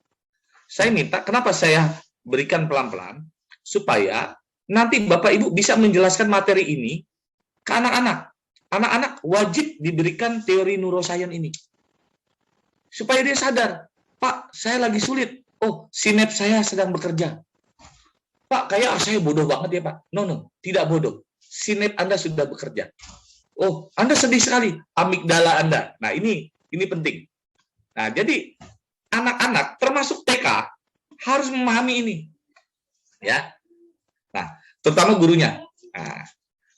Saya minta, kenapa saya berikan pelan-pelan? Supaya nanti Bapak Ibu bisa menjelaskan materi ini ke anak-anak. Anak-anak wajib diberikan teori neuroscience ini. Supaya dia sadar, Pak, saya lagi sulit. Oh, sinaps saya sedang bekerja. Pak, kayak saya bodoh banget ya, Pak. No, tidak bodoh. Sinaps Anda sudah bekerja. Oh, Anda sedih sekali. Amigdala Anda. Nah, ini penting. Nah, jadi anak-anak termasuk TK harus memahami ini. Ya. Nah, terutama gurunya. Nah,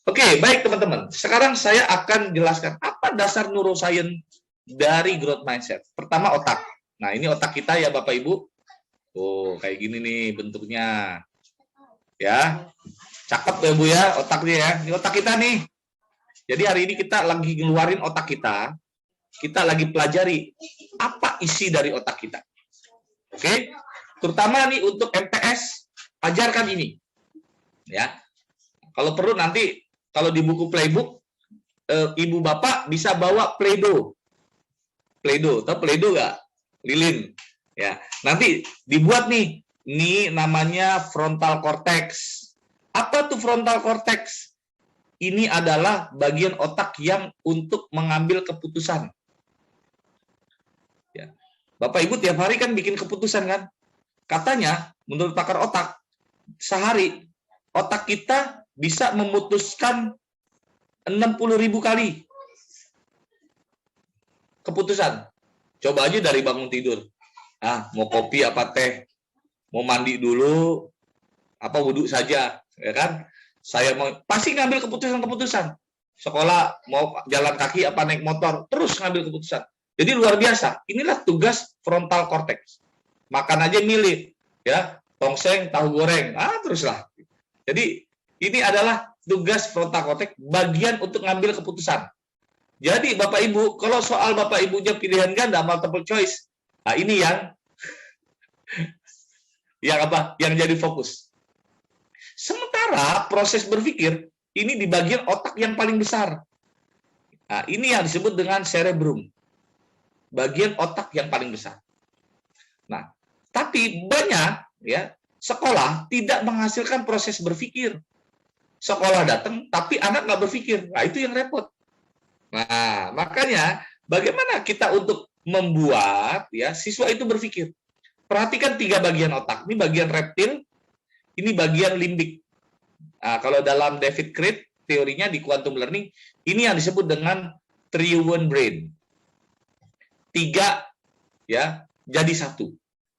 oke, baik teman-teman. Sekarang saya akan jelaskan apa dasar neuroscience dari growth mindset. Pertama, otak. Nah, ini otak kita ya Bapak Ibu. Oh, kayak gini nih bentuknya. Ya. Cakep ya Bu ya otaknya ya. Ini otak kita nih. Jadi hari ini kita lagi ngeluarin otak kita. Kita lagi pelajari apa isi dari otak kita. Oke? Terutama nih untuk MTS, ajarkan ini. Ya. Kalau perlu nanti kalau di buku playbook, ibu bapak bisa bawa Play-Doh. Play-Doh, tahu Play-Doh nggak? Lilin. Ya, nanti dibuat nih. Ini namanya frontal cortex. Apa tuh frontal cortex? Ini adalah bagian otak yang untuk mengambil keputusan. Ya. Bapak Ibu tiap hari kan bikin keputusan kan? Katanya, menurut pakar otak, sehari otak kita bisa memutuskan 60.000 kali keputusan. Coba aja dari bangun tidur. Mau kopi apa teh? Mau mandi dulu, apa wudhu saja, ya kan? Saya mau pasti ngambil keputusan-keputusan. Sekolah mau jalan kaki apa naik motor, terus ngambil keputusan. Jadi luar biasa. Inilah tugas frontal cortex. Makan aja milih, ya, tongseng, tahu goreng, teruslah. Jadi ini adalah tugas frontal cortex, bagian untuk ngambil keputusan. Jadi Bapak Ibu, kalau soal Bapak Ibunya pilihan ganda, multiple choice, ini yang jadi fokus. Sementara proses berpikir ini di bagian otak yang paling besar. Nah, ini yang disebut dengan cerebrum, bagian otak yang paling besar. Nah, tapi banyak ya sekolah tidak menghasilkan proses berpikir. Sekolah datang, tapi anak nggak berpikir. Nah, itu yang repot. Nah, makanya bagaimana kita untuk membuat ya siswa itu berpikir. Perhatikan 3 bagian otak. Ini bagian reptil, ini bagian limbik. Nah, kalau dalam David Creed, teorinya di quantum learning, ini yang disebut dengan triune brain. 3 ya jadi 1.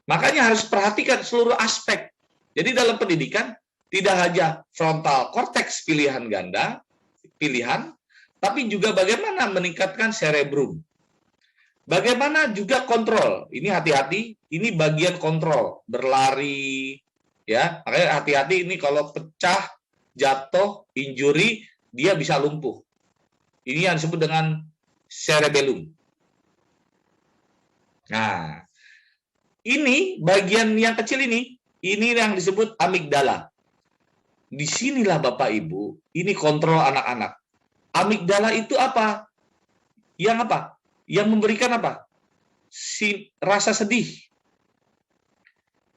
Makanya harus perhatikan seluruh aspek. Jadi dalam pendidikan tidak hanya frontal cortex pilihan ganda, tapi juga bagaimana meningkatkan cerebrum. Bagaimana juga kontrol. Ini hati-hati, ini bagian kontrol, berlari, ya. Makanya hati-hati ini kalau pecah, jatuh, injury, dia bisa lumpuh. Ini yang disebut dengan cerebellum. Nah, ini bagian yang kecil ini yang disebut amigdala. Disinilah Bapak Ibu, ini kontrol anak-anak. Amigdala itu apa? Yang apa? Yang memberikan apa? Rasa sedih,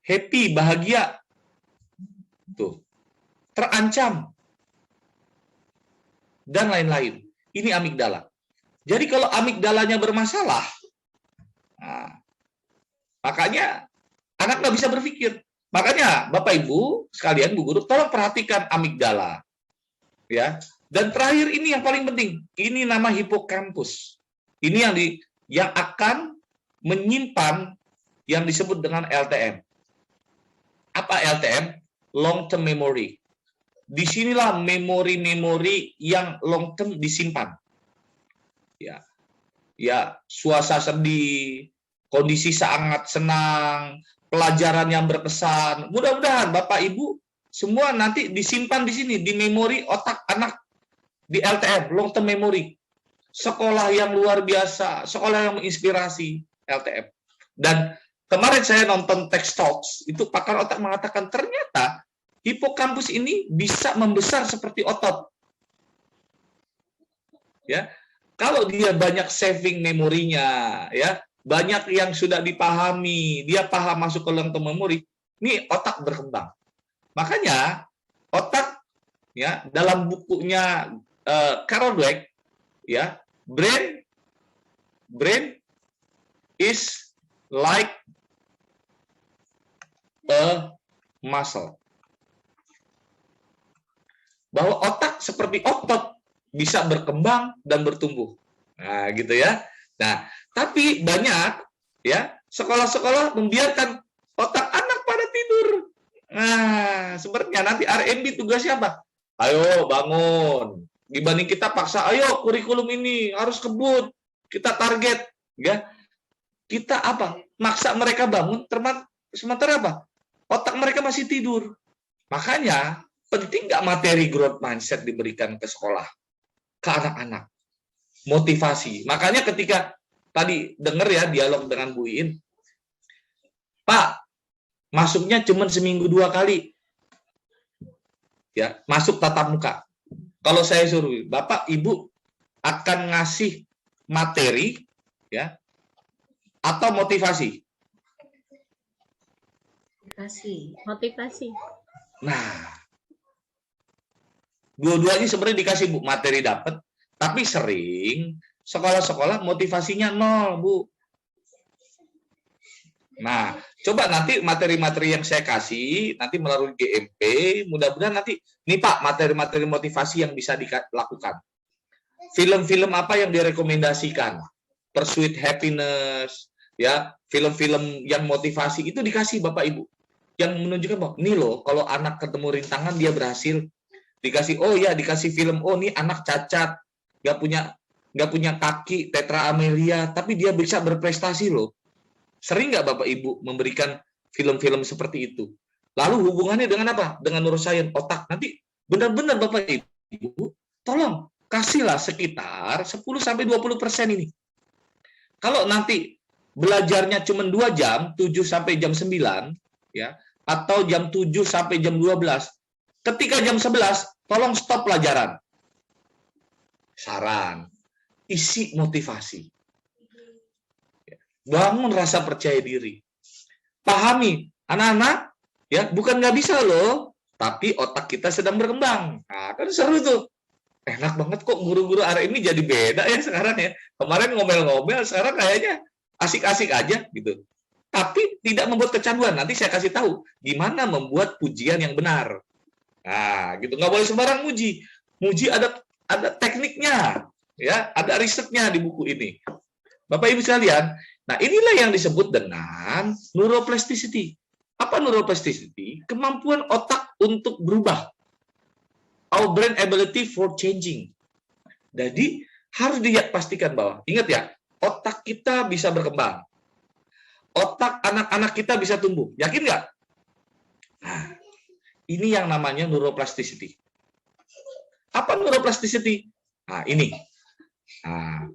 happy, bahagia, tuh, terancam, dan lain-lain. Ini amigdala. Jadi kalau amigdalanya bermasalah, nah, makanya anak nggak bisa berpikir. Makanya Bapak Ibu sekalian, Bu Guru, tolong perhatikan amigdala, ya. Dan terakhir ini yang paling penting, ini nama hipokampus. Ini yang akan menyimpan yang disebut dengan LTM. Apa LTM? Long term memory. Disinilah memori-memori yang long term disimpan. Ya, suasana sedih, kondisi sangat senang, pelajaran yang berkesan. Mudah-mudahan Bapak Ibu semua nanti disimpan di sini, di memori otak anak, di LTM, long term memory. Sekolah yang luar biasa, sekolah yang menginspirasi, LTM. Dan kemarin saya nonton Tech Talks, itu pakar otak mengatakan ternyata hipokampus ini bisa membesar seperti otot. Ya, kalau dia banyak saving memorinya, ya, banyak yang sudah dipahami, dia paham masuk ke long term memory, ini otak berkembang. Makanya otak, ya, dalam bukunya Carol Dweck, ya, brain is like a muscle. Bahwa otak seperti otot bisa berkembang dan bertumbuh. Nah, gitu ya. Nah, tapi banyak ya sekolah-sekolah membiarkan otak anak pada tidur. Nah, sebenarnya nanti R&D tugasnya apa? Ayo bangun. Dibanding kita paksa, ayo kurikulum ini harus kebut, kita target, ya. Kita apa? Maksa mereka bangun, sementara apa? Otak mereka masih tidur. Makanya penting nggak materi growth mindset diberikan ke sekolah, ke anak-anak, motivasi. Makanya ketika tadi dengar ya dialog dengan Bu Iin, Pak, masuknya cuma seminggu 2 kali, ya, masuk tatap muka. Kalau saya suruh, Bapak, Ibu akan ngasih materi, ya, atau motivasi? Motivasi. Nah, dua-duanya sebenarnya dikasih, Bu, materi dapat, tapi sering sekolah-sekolah motivasinya 0, Bu. Nah, coba nanti materi-materi yang saya kasih, nanti melalui GMP, mudah-mudahan nanti, nih Pak, materi-materi motivasi yang bisa dilakukan. Film-film apa yang direkomendasikan? Pursuit Happiness, ya, film-film yang motivasi, itu dikasih Bapak Ibu. Yang menunjukkan bahwa, nih loh, kalau anak ketemu rintangan, dia berhasil. Dikasih, oh ya, dikasih film, oh nih anak cacat, nggak punya kaki, tetra amelia, tapi dia bisa berprestasi loh. Sering nggak Bapak Ibu memberikan film-film seperti itu? Lalu hubungannya dengan apa? Dengan neuroscience otak. Nanti benar-benar Bapak Ibu, tolong kasihlah sekitar 10-20% ini. Kalau nanti belajarnya cuma 2 jam, 7 sampai jam 9, ya, atau jam 7 sampai jam 12, ketika jam 11, tolong stop pelajaran. Saran, isi motivasi. Bangun rasa percaya diri. Pahami, anak-anak, Ya, bukan nggak bisa loh, tapi otak kita sedang berkembang. Nah, kan seru tuh. Enak banget kok guru-guru hari ini jadi beda ya sekarang ya. Kemarin ngomel-ngomel, sekarang kayaknya asik-asik aja gitu. Tapi tidak membuat kecanduan. Nanti saya kasih tahu gimana membuat pujian yang benar. Nah, gitu. Nggak boleh sembarang muji. Muji ada tekniknya, ya, ada risetnya di buku ini. Bapak Ibu sekalian, nah inilah yang disebut dengan neuroplasticity. Apa neuroplasticity? Kemampuan otak untuk berubah. Our brain ability for changing. Jadi harus dipastikan bahwa, ingat ya, otak kita bisa berkembang. Otak anak-anak kita bisa tumbuh. Yakin nggak? Nah, ini yang namanya neuroplasticity. Apa neuroplasticity? Nah, ini. Nah,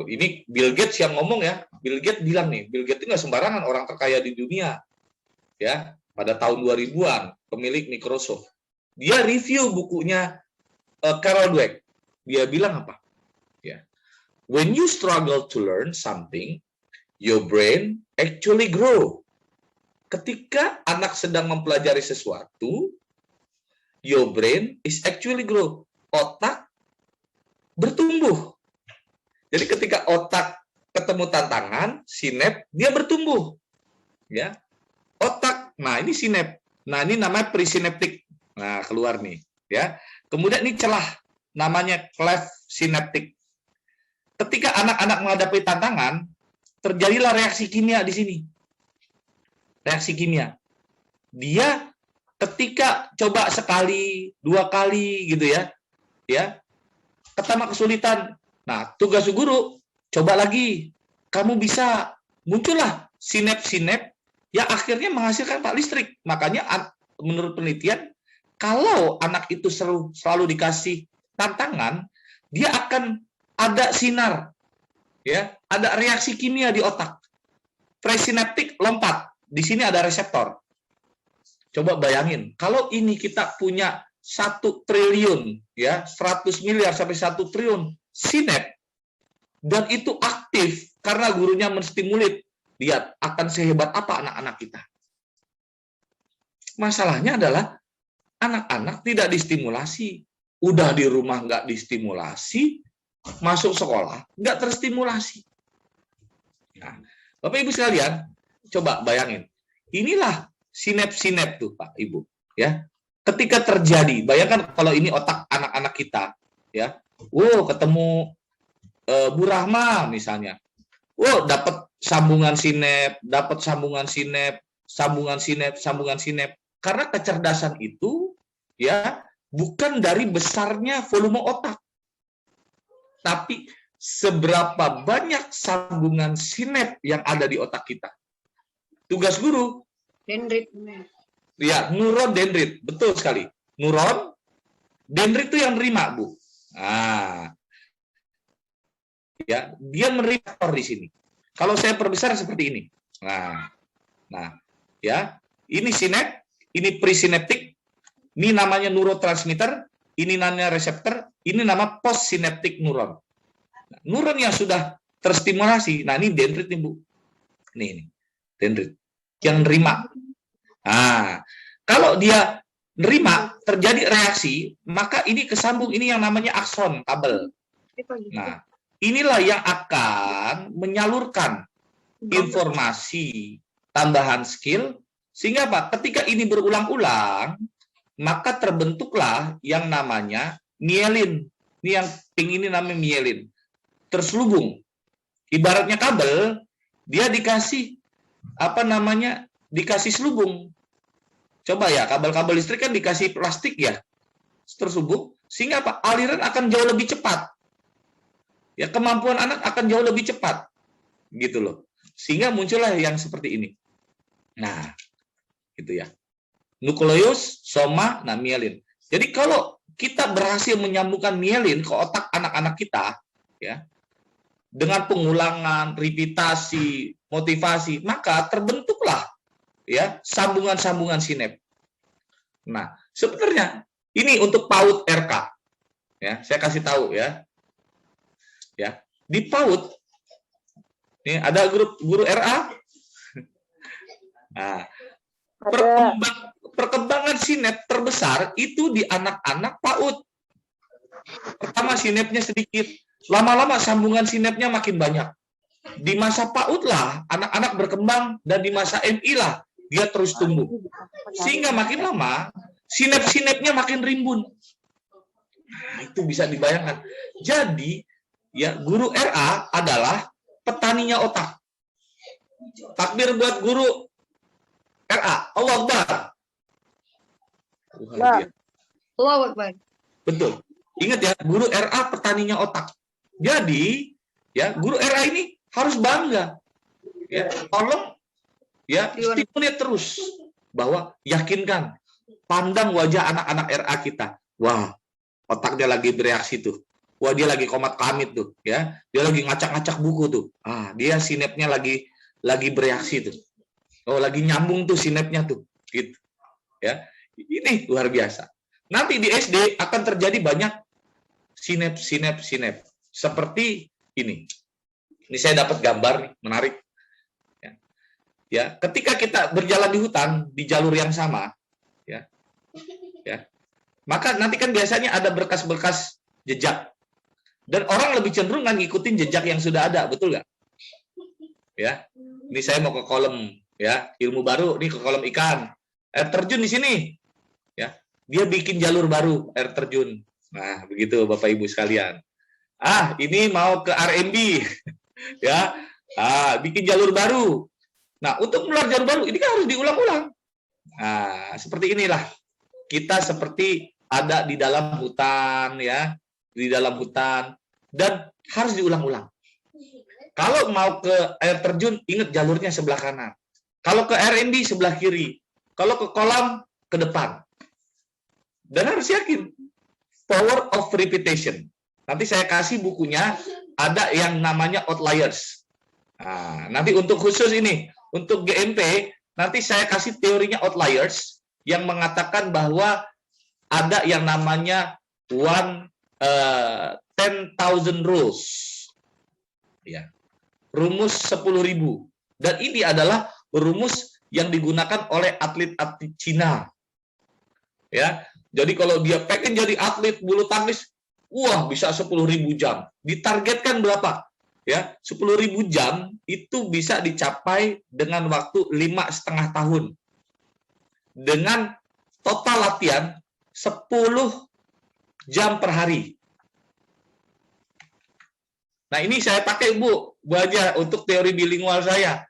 ini Bill Gates yang ngomong ya. Bill Gates bilang nih, Bill Gates itu nggak sembarangan, orang terkaya di dunia. Ya, pada tahun 2000-an, pemilik Microsoft. Dia review bukunya Carol Dweck. Dia bilang apa? Ya. When you struggle to learn something, your brain actually grow. Ketika anak sedang mempelajari sesuatu, your brain is actually grow. Otak bertumbuh. Jadi ketika otak ketemu tantangan, sinap, dia bertumbuh. Ya. Otak, nah ini sinap. Nah ini namanya presynaptic. Nah keluar nih. Ya. Kemudian ini celah, namanya cleft synaptic. Ketika anak-anak menghadapi tantangan, terjadilah reaksi kimia di sini. Reaksi kimia. Dia ketika coba sekali, 2 kali gitu ya, pertama kesulitan. Nah, tugas guru, coba lagi. Kamu bisa, muncullah sinap-sinap yang akhirnya menghasilkan Pak listrik. Makanya menurut penelitian, kalau anak itu selalu dikasih tantangan, dia akan ada sinar, ya, ada reaksi kimia di otak. Presynaptik lompat, di sini ada reseptor. Coba bayangin, kalau ini kita punya 1 triliun, ya, 100 miliar sampai 1 triliun sinap, dan itu aktif karena gurunya menstimulit, lihat akan sehebat apa anak-anak kita. Masalahnya adalah anak-anak tidak distimulasi. Udah di rumah nggak distimulasi, masuk sekolah nggak terstimulasi. Nah, Bapak Ibu sekalian, coba bayangin. Inilah sinap-sinap tuh Pak Ibu, ya. Ketika terjadi, bayangkan kalau ini otak anak-anak kita, ya. Ketemu Bu Rahma misalnya. Dapat sambungan sinap, sambungan sinap. Karena kecerdasan itu, ya, bukan dari besarnya volume otak, tapi seberapa banyak sambungan sinap yang ada di otak kita. Tugas guru, Dendrit. ya, neuron dendrit, betul sekali. Neuron dendrit itu yang nerima, Bu. Nah, ya, dia menerima di sini. Kalau saya perbesar seperti ini. Nah, ya, ini sinap, ini presynaptic, ini namanya neurotransmitter, ini namanya reseptor, ini nama postsynaptic neuron. Nah, neuron yang sudah terstimulasi, nah ini dendrit nih Bu. Ini dendrit yang nerima. Nah, kalau dia nerima, terjadi reaksi, maka ini kesambung, ini yang namanya akson, kabel. Nah, inilah yang akan menyalurkan informasi, tambahan skill, sehingga apa? Ketika ini berulang-ulang, maka terbentuklah yang namanya mielin. Ini yang pink ini namanya mielin. Terselubung. Ibaratnya kabel, dia dikasih dikasih selubung. Coba ya, kabel-kabel listrik kan dikasih plastik ya, terselubung, sehingga apa? Aliran akan jauh lebih cepat. Ya, kemampuan anak akan jauh lebih cepat. Gitu loh. Sehingga muncullah yang seperti ini. Nah, gitu ya. Nukleus, soma, nah mielin. Jadi kalau kita berhasil menyambungkan mielin ke otak anak-anak kita, ya, dengan pengulangan, repetisi, motivasi, maka terbentuklah, ya, sambungan-sambungan sinap. Nah, sebenarnya ini untuk PAUD RK. Ya, saya kasih tahu ya. Ya, di PAUD ini ada guru RA. Nah, Perkembangan sinap terbesar itu di anak-anak PAUD. Pertama sinapnya sedikit, lama-lama sambungan sinapnya makin banyak. Di masa PAUD lah anak-anak berkembang, dan di masa MI lah dia terus tumbuh. Sehingga makin lama sinap-sinapnya makin rimbun. Nah, itu bisa dibayangkan. Jadi ya, guru RA adalah petaninya otak. Takbir buat guru RA. Allah Akbar. Allah Akbar. Betul. Ingat ya, guru RA petaninya otak. Jadi, ya, guru RA ini harus bangga. Ya, tolong ya stimulir terus bahwa yakinkan, pandang wajah anak-anak RA kita. Wah, otaknya lagi bereaksi tuh. Wah, dia lagi komat kamit tuh, ya. Dia lagi ngacak-ngacak buku tuh. Ah, dia sinapnya lagi bereaksi tuh. Oh, lagi nyambung tuh sinapnya tuh. Gitu. Ya. Ini luar biasa. Nanti di SD akan terjadi banyak sinap. Seperti ini. Ini saya dapat gambar nih, menarik. Ya, ketika kita berjalan di hutan di jalur yang sama, ya, maka nanti kan biasanya ada berkas-berkas jejak, dan orang lebih cenderung kan ngikutin jejak yang sudah ada, betul nggak? Ya, ini saya mau ke kolam, ya, ilmu baru, ini ke kolam ikan, air terjun di sini, ya, dia bikin jalur baru, air terjun. Nah, begitu Bapak Ibu sekalian. Ah, ini mau ke RMB, ya, bikin jalur baru. Nah, untuk mulai jalur baru, ini kan harus diulang-ulang. Nah, seperti inilah. Kita seperti ada di dalam hutan, ya. Di dalam hutan. Dan harus diulang-ulang. Kalau mau ke air terjun, ingat jalurnya sebelah kanan. Kalau ke RMB, sebelah kiri. Kalau ke kolam, ke depan. Dan harus yakin. Power of repetition. Nanti saya kasih bukunya, ada yang namanya Outliers. Nah, nanti untuk khusus ini, untuk GMP, nanti saya kasih teorinya Outliers yang mengatakan bahwa ada yang namanya 10,000 rules. Ya. Rumus 10.000. Dan ini adalah rumus yang digunakan oleh atlet-atlet Cina. Ya. Jadi kalau dia pengen jadi atlet bulu tangkis, wah, bisa 10.000 jam. Ditargetkan berapa? Ya, 10.000 jam itu bisa dicapai dengan waktu 5,5 tahun. Dengan total latihan 10 jam per hari. Nah, ini saya pakai Bu aja untuk teori bilingual saya.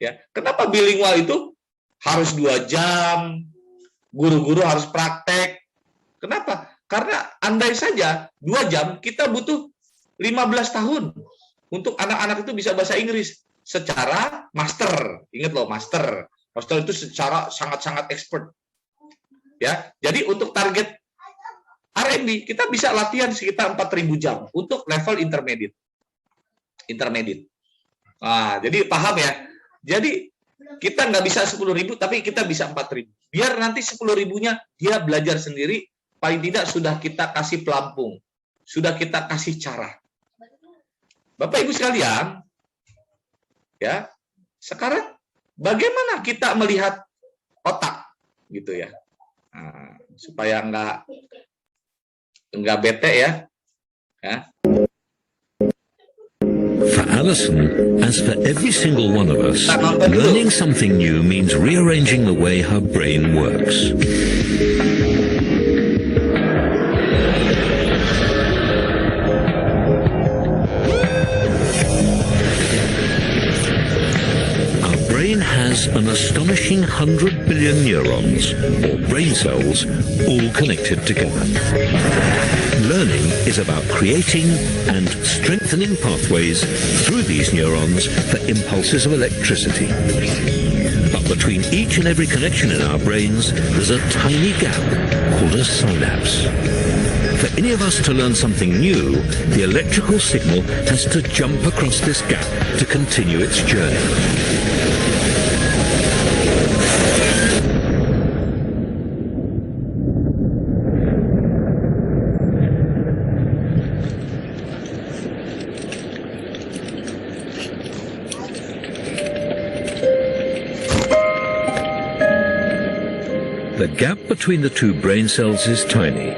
Ya, kenapa bilingual itu harus 2 jam? Guru-guru harus praktek. Kenapa? Karena andai saja 2 jam kita butuh 15 tahun. Untuk anak-anak itu bisa bahasa Inggris secara master. Ingat loh, master. Master itu secara sangat-sangat expert. Ya, jadi untuk target R&D kita bisa latihan sekitar 4.000 jam untuk level intermediate. Nah, jadi paham ya. Jadi kita nggak bisa 10.000, tapi kita bisa 4.000. Biar nanti 10.000-nya dia belajar sendiri. Paling tidak sudah kita kasih pelampung, sudah kita kasih cara. Bapak Ibu sekalian, ya, sekarang bagaimana kita melihat otak, gitu ya, nah, supaya nggak bete ya. For Alison, as for every single one of us, learning something new means rearranging the way her brain works. Has an astonishing 100 billion neurons, or brain cells, all connected together. Learning is about creating and strengthening pathways through these neurons for impulses of electricity. But between each and every connection in our brains, there's a tiny gap called a synapse. For any of us to learn something new, the electrical signal has to jump across this gap to continue its journey. The gap between the two brain cells is tiny,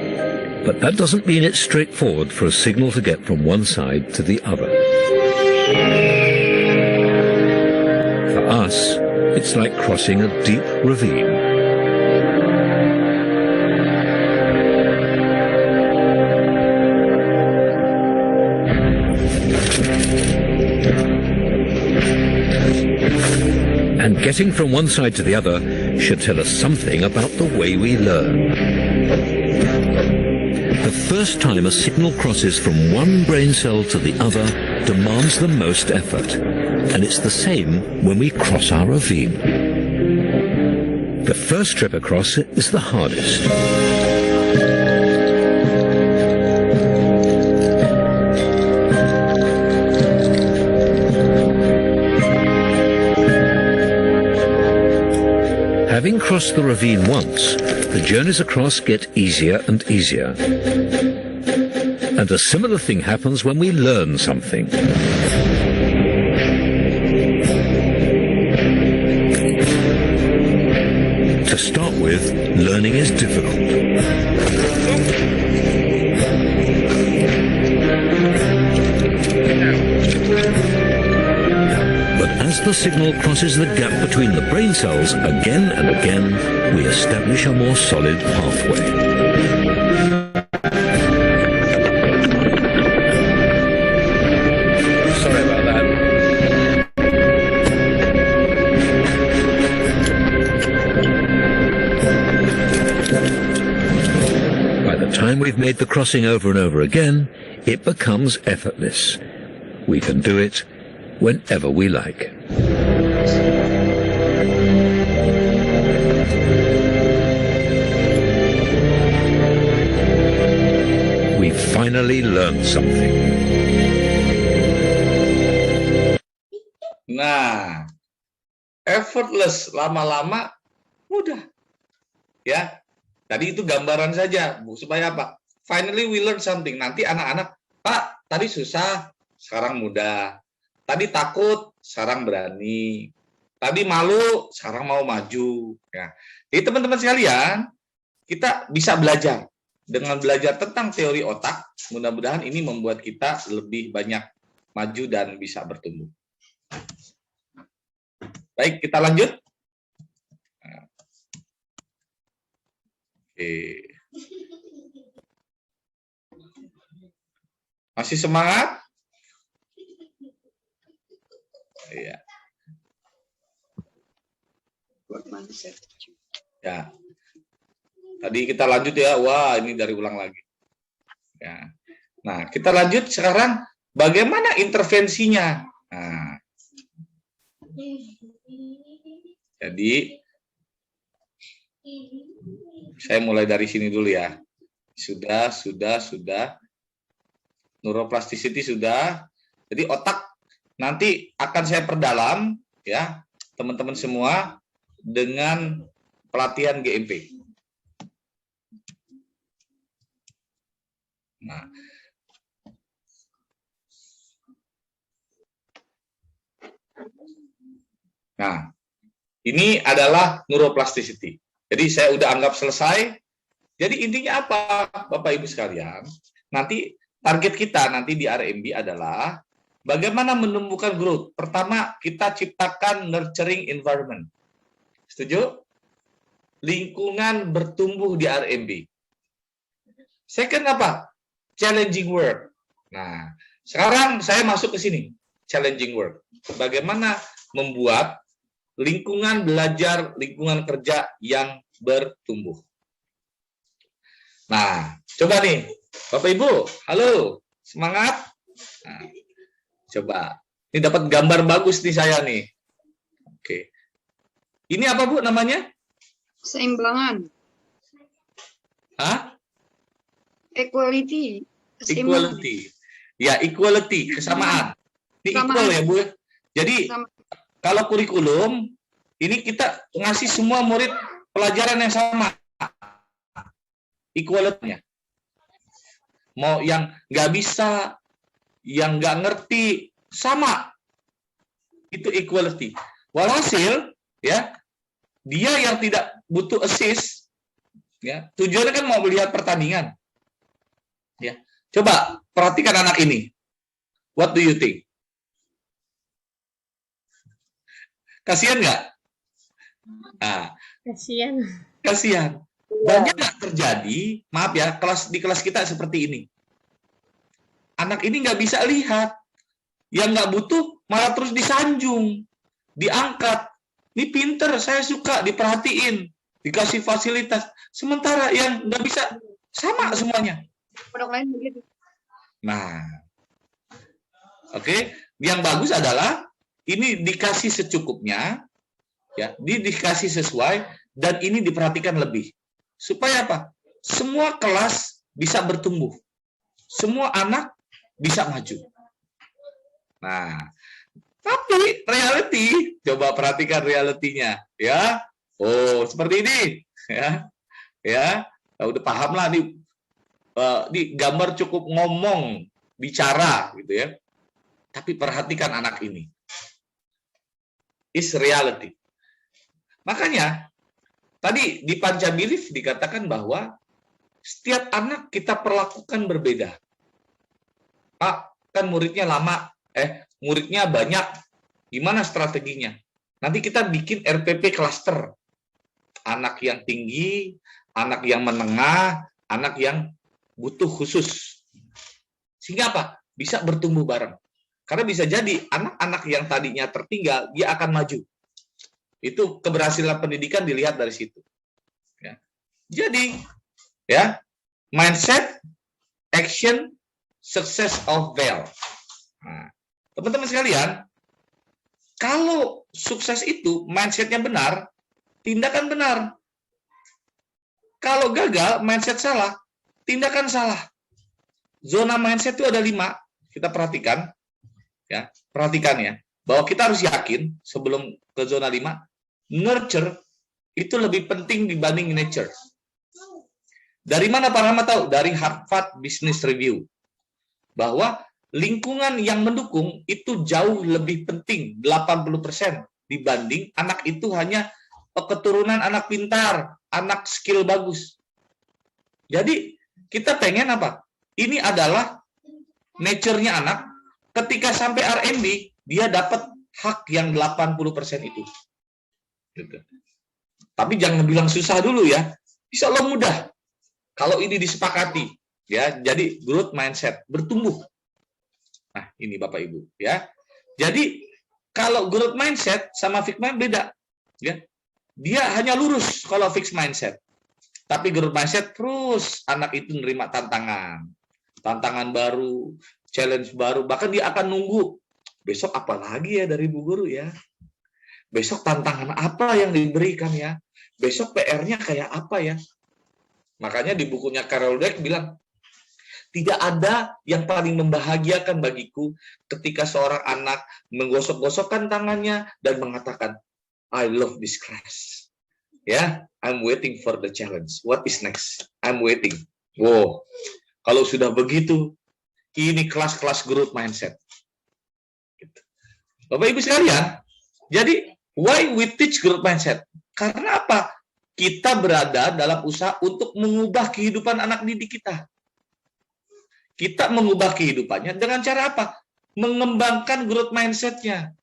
but that doesn't mean it's straightforward for a signal to get from one side to the other. For us, it's like crossing a deep ravine. And getting from one side to the other should tell us something about the way we learn. The first time a signal crosses from one brain cell to the other demands the most effort, and it's the same when we cross our ravine. The first trip across it is the hardest. Having crossed the ravine once, the journeys across get easier and easier. And a similar thing happens when we learn something. To start with, learning is difficult. As the signal crosses the gap between the brain cells again and again, we establish a more solid pathway. Sorry about that. By the time we've made the crossing over and over again, it becomes effortless. We can do it whenever we like. We finally learned something. Nah, effortless, lama-lama mudah. Ya, tadi itu gambaran saja, Bu, supaya apa? Finally we learn something. Nanti anak-anak, Pak, tadi susah, sekarang mudah. Tadi takut, sekarang berani. Tadi malu, sekarang mau maju. Ya. Jadi teman-teman sekalian, kita bisa belajar. Dengan belajar tentang teori otak, mudah-mudahan ini membuat kita lebih banyak maju dan bisa bertumbuh. Baik, kita lanjut. Oke. Masih semangat? Iya. Ya. Tadi kita lanjut ya. Wah, ini dari ulang lagi. Ya. Nah, kita lanjut sekarang bagaimana intervensinya. Nah. Jadi saya mulai dari sini dulu ya. Sudah. Neuroplasticity sudah. Jadi otak nanti akan saya perdalam ya, teman-teman semua dengan pelatihan GMP. Nah, ini adalah neuroplasticity. Jadi saya udah anggap selesai. Jadi intinya apa, Bapak Ibu sekalian? Nanti target kita nanti di RMB adalah bagaimana menumbuhkan growth? Pertama, kita ciptakan nurturing environment. Setuju? Lingkungan bertumbuh di RMB. Second apa? Challenging work. Nah, sekarang saya masuk ke sini. Challenging work. Bagaimana membuat lingkungan belajar, lingkungan kerja yang bertumbuh. Nah, coba nih. Bapak Ibu, halo. Semangat? Nah, coba. Ini dapat gambar bagus nih saya nih. Oke. Ini apa Bu namanya? Keseimbangan. Hah? Equality. Equality. Ya, equality, kesamaan. Ini Kesamaan. equal ya Bu. Jadi Sama. kalau kurikulum ini kita ngasih semua murid pelajaran yang sama. Equality-nya. Mau yang nggak bisa, yang nggak ngerti, sama. Itu equality. Walhasil, ya, dia yang tidak butuh assist, Ya, tujuannya kan mau melihat pertandingan. Ya, coba perhatikan anak ini. What do you think? Kasihan nggak? Nah, Kasihan. kasihan. Banyak nggak terjadi, maaf ya, di kelas kita seperti ini. Anak ini nggak bisa lihat. Yang nggak butuh malah terus disanjung, diangkat. Ini pinter, saya suka, diperhatiin, dikasih fasilitas. Sementara yang nggak bisa, sama semuanya. Produk lain begitu. Nah, oke. Yang bagus adalah ini dikasih secukupnya, ya, dikasih sesuai, dan ini diperhatikan lebih. Supaya apa? Semua kelas bisa bertumbuh. Semua anak bisa maju. Nah, tapi reality, coba perhatikan realitinya, ya. Oh, seperti ini, ya, ya. Nah, udah paham lah nih. Di gambar cukup ngomong, bicara, gitu ya. Tapi perhatikan anak ini. Is reality. Makanya tadi di Pancabelief dikatakan bahwa setiap anak kita perlakukan berbeda. Pak, kan muridnya lama, muridnya banyak. Gimana strateginya? Nanti kita bikin RPP cluster. Anak yang tinggi, anak yang menengah, anak yang butuh khusus. Sehingga apa? Bisa bertumbuh bareng. Karena bisa jadi anak-anak yang tadinya tertinggal, dia akan maju. Itu keberhasilan pendidikan dilihat dari situ. Ya. Jadi, ya, mindset, action, success of value. Nah, teman-teman sekalian, kalau sukses itu mindsetnya benar, tindakan benar. Kalau gagal, mindset salah, tindakan salah. Zona mindset itu ada 5. Kita perhatikan, ya, perhatikan ya, bahwa kita harus yakin sebelum ke zona 5, nurture itu lebih penting dibanding nature. Dari mana Pak Rahmat tahu? Dari Harvard Business Review. Bahwa lingkungan yang mendukung itu jauh lebih penting, 80%, dibanding anak itu hanya keturunan anak pintar, anak skill bagus. Jadi, kita pengen apa? Ini adalah nature-nya anak, ketika sampai R&D, dia dapat hak yang 80% itu. Gitu. Tapi jangan bilang susah dulu ya. Insya Allah mudah. Kalau ini disepakati, ya, jadi growth mindset, bertumbuh. Nah, ini Bapak Ibu, ya. Jadi kalau growth mindset sama fixed mind beda, ya. Dia hanya lurus kalau fixed mindset. Tapi growth mindset terus anak itu menerima tantangan baru, challenge baru, bahkan dia akan nunggu besok apa lagi ya dari Bu Guru ya. Besok tantangan apa yang diberikan ya? Besok PR-nya kayak apa ya? Makanya di bukunya Carol Dweck bilang, tidak ada yang paling membahagiakan bagiku ketika seorang anak menggosok-gosokkan tangannya dan mengatakan, I love this class. Ya, I'm waiting for the challenge. What is next? I'm waiting. Wow, kalau sudah begitu, ini kelas-kelas growth mindset. Bapak Ibu sekalian, jadi why we teach growth mindset? Karena apa? Kita berada dalam usaha untuk mengubah kehidupan anak didik kita. Kita mengubah kehidupannya dengan cara apa? Mengembangkan growth mindset-nya.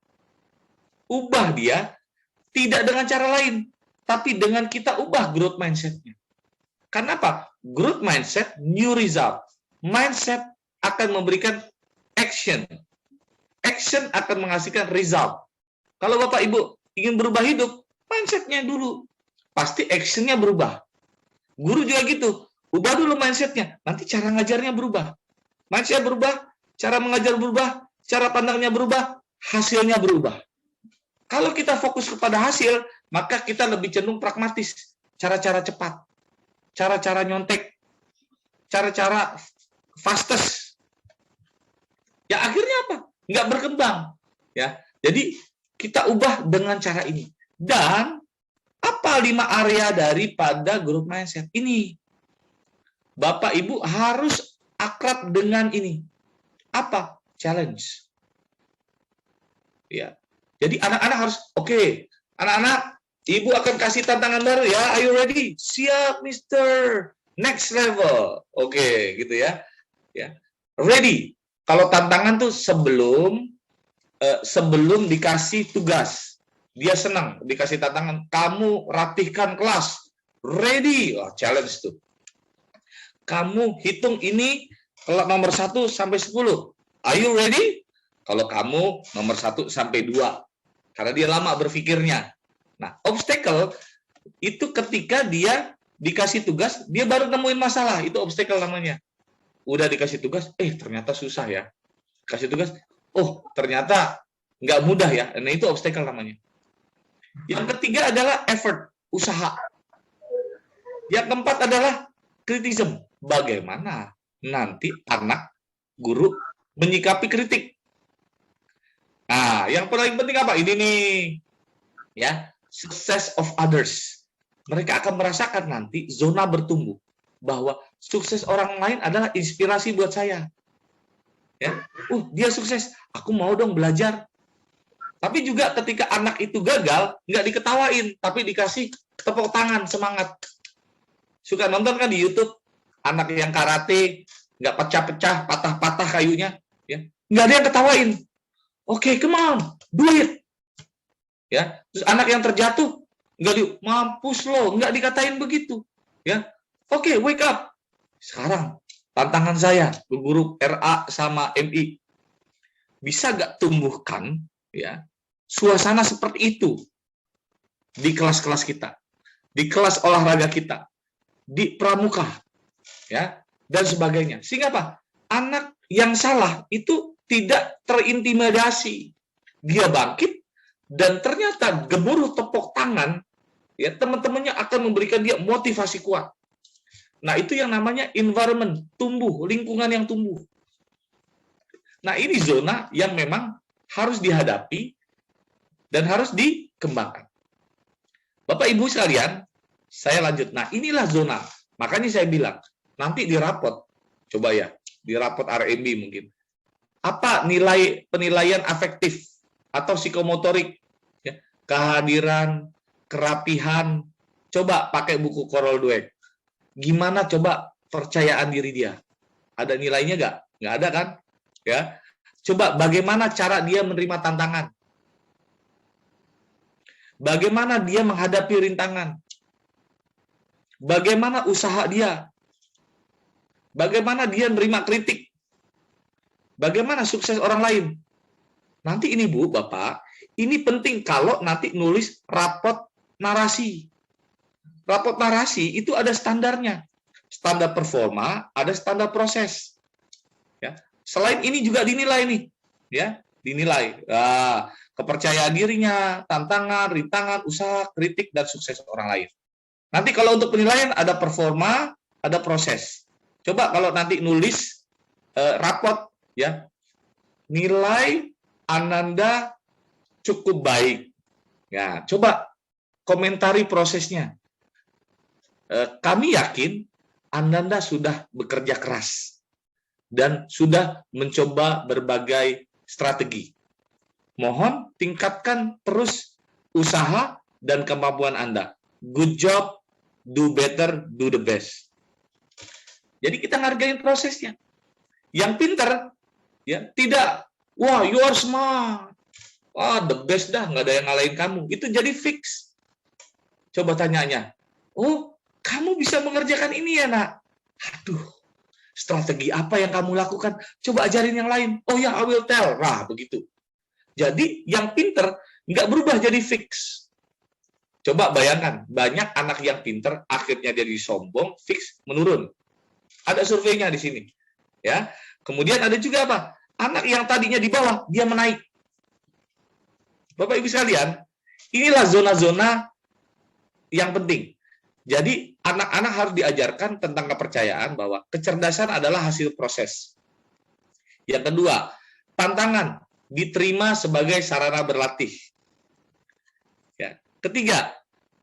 Ubah dia, tidak dengan cara lain, tapi dengan kita ubah growth mindset-nya. Karena apa? Growth mindset, new result. Mindset akan memberikan action. Action akan menghasilkan result. Kalau Bapak Ibu ingin berubah hidup, mindset-nya dulu. Pasti action-nya berubah. Guru juga gitu. Ubah dulu mindset-nya. Nanti cara ngajarnya berubah. Mindset berubah, cara mengajar berubah, cara pandangnya berubah, hasilnya berubah. Kalau kita fokus kepada hasil, maka kita lebih cenderung pragmatis. Cara-cara cepat. Cara-cara nyontek. Cara-cara fastest. Ya akhirnya apa? Nggak berkembang. Ya, jadi kita ubah dengan cara ini. Dan apa 5 area daripada growth mindset ini? Bapak Ibu harus akrab dengan ini. Apa? Challenge. Ya. Jadi anak-anak harus, oke, anak-anak Ibu akan kasih tantangan baru ya. Are you ready? Siap, Mister. Next level. Oke, gitu ya. Ya. Ready. Kalau tantangan tuh sebelum dikasih tugas. Dia senang dikasih tantangan. Kamu rapihkan kelas. Ready. Oh, challenge tuh. Kamu hitung ini nomor 1 sampai 10. Are you ready? Kalau kamu nomor 1 sampai 2. Karena dia lama berpikirnya. Nah, obstacle itu ketika dia dikasih tugas, dia baru nemuin masalah. Itu obstacle namanya. Udah dikasih tugas, ternyata susah ya. Kasih tugas, ternyata nggak mudah ya. Nah, itu obstacle namanya. Yang ketiga adalah effort, usaha. Yang keempat adalah criticism. Bagaimana nanti anak guru menyikapi kritik. Nah, yang paling penting apa? Ini nih. Ya, success of others. Mereka akan merasakan nanti zona bertumbuh. Bahwa sukses orang lain adalah inspirasi buat saya. Ya, dia sukses, aku mau dong belajar. Tapi juga ketika anak itu gagal, nggak diketawain, tapi dikasih tepuk tangan, semangat. Suka nonton kan di YouTube, anak yang karate, nggak pecah-pecah, patah-patah kayunya, ya, nggak ada yang ketawain. Oke, come on, do it. Ya, terus anak yang terjatuh, mampus lo, nggak dikatain begitu. Ya, oke, wake up. Sekarang tantangan saya, guru RA sama MI, bisa nggak tumbuhkan ya suasana seperti itu di kelas-kelas kita, di kelas olahraga kita, di pramuka, ya, dan sebagainya. Sehingga apa? Anak yang salah itu tidak terintimidasi. Dia bangkit dan ternyata gemuruh tepuk tangan, ya, teman-temannya akan memberikan dia motivasi kuat. Nah, itu yang namanya environment, tumbuh, lingkungan yang tumbuh. Nah, ini zona yang memang harus dihadapi dan harus dikembangkan. Bapak Ibu sekalian, saya lanjut. Nah, inilah zona. Makanya saya bilang, nanti di rapot, coba ya, di rapot RMB mungkin. Apa nilai penilaian afektif atau psikomotorik? Ya, kehadiran, kerapihan. Coba pakai buku Carol Dweck. Gimana coba percayaan diri dia? Ada nilainya nggak? Nggak ada kan? Ya. Coba bagaimana cara dia menerima tantangan? Bagaimana dia menghadapi rintangan? Bagaimana usaha dia? Bagaimana dia menerima kritik? Bagaimana sukses orang lain? Nanti ini Bu, Bapak, ini penting kalau nanti nulis rapot narasi. Rapot narasi itu ada standarnya. Standar performa, ada standar proses. Ya. Selain ini juga dinilai nih, ya, dinilai. Kepercayaan dirinya, tantangan, rintangan, usaha, kritik, dan sukses orang lain. Nanti kalau untuk penilaian ada performa, ada proses. Coba kalau nanti nulis rapot, ya, nilai Ananda cukup baik. Ya, coba komentari prosesnya. Kami yakin Ananda sudah bekerja keras dan sudah mencoba berbagai strategi. Mohon tingkatkan terus usaha dan kemampuan Anda. Good job, do better, do the best. Jadi kita ngargain prosesnya. Yang pintar, ya, tidak, wah, you are smart, wah, the best dah, nggak ada yang ngalahin kamu. Itu jadi fix. Coba tanyanya, kamu bisa mengerjakan ini ya, nak? Aduh, strategi apa yang kamu lakukan? Coba ajarin yang lain. Oh ya, I will tell. Nah, begitu. Jadi, yang pinter nggak berubah jadi fix. Coba bayangkan, banyak anak yang pinter, akhirnya jadi sombong, fix, menurun. Ada surveinya di sini. Ya. Kemudian ada juga apa? Anak yang tadinya di bawah, dia menaik. Bapak Ibu sekalian, inilah zona-zona yang penting. Jadi, anak-anak harus diajarkan tentang kepercayaan bahwa kecerdasan adalah hasil proses. Yang kedua, tantangan diterima sebagai sarana berlatih. Ya. Ketiga,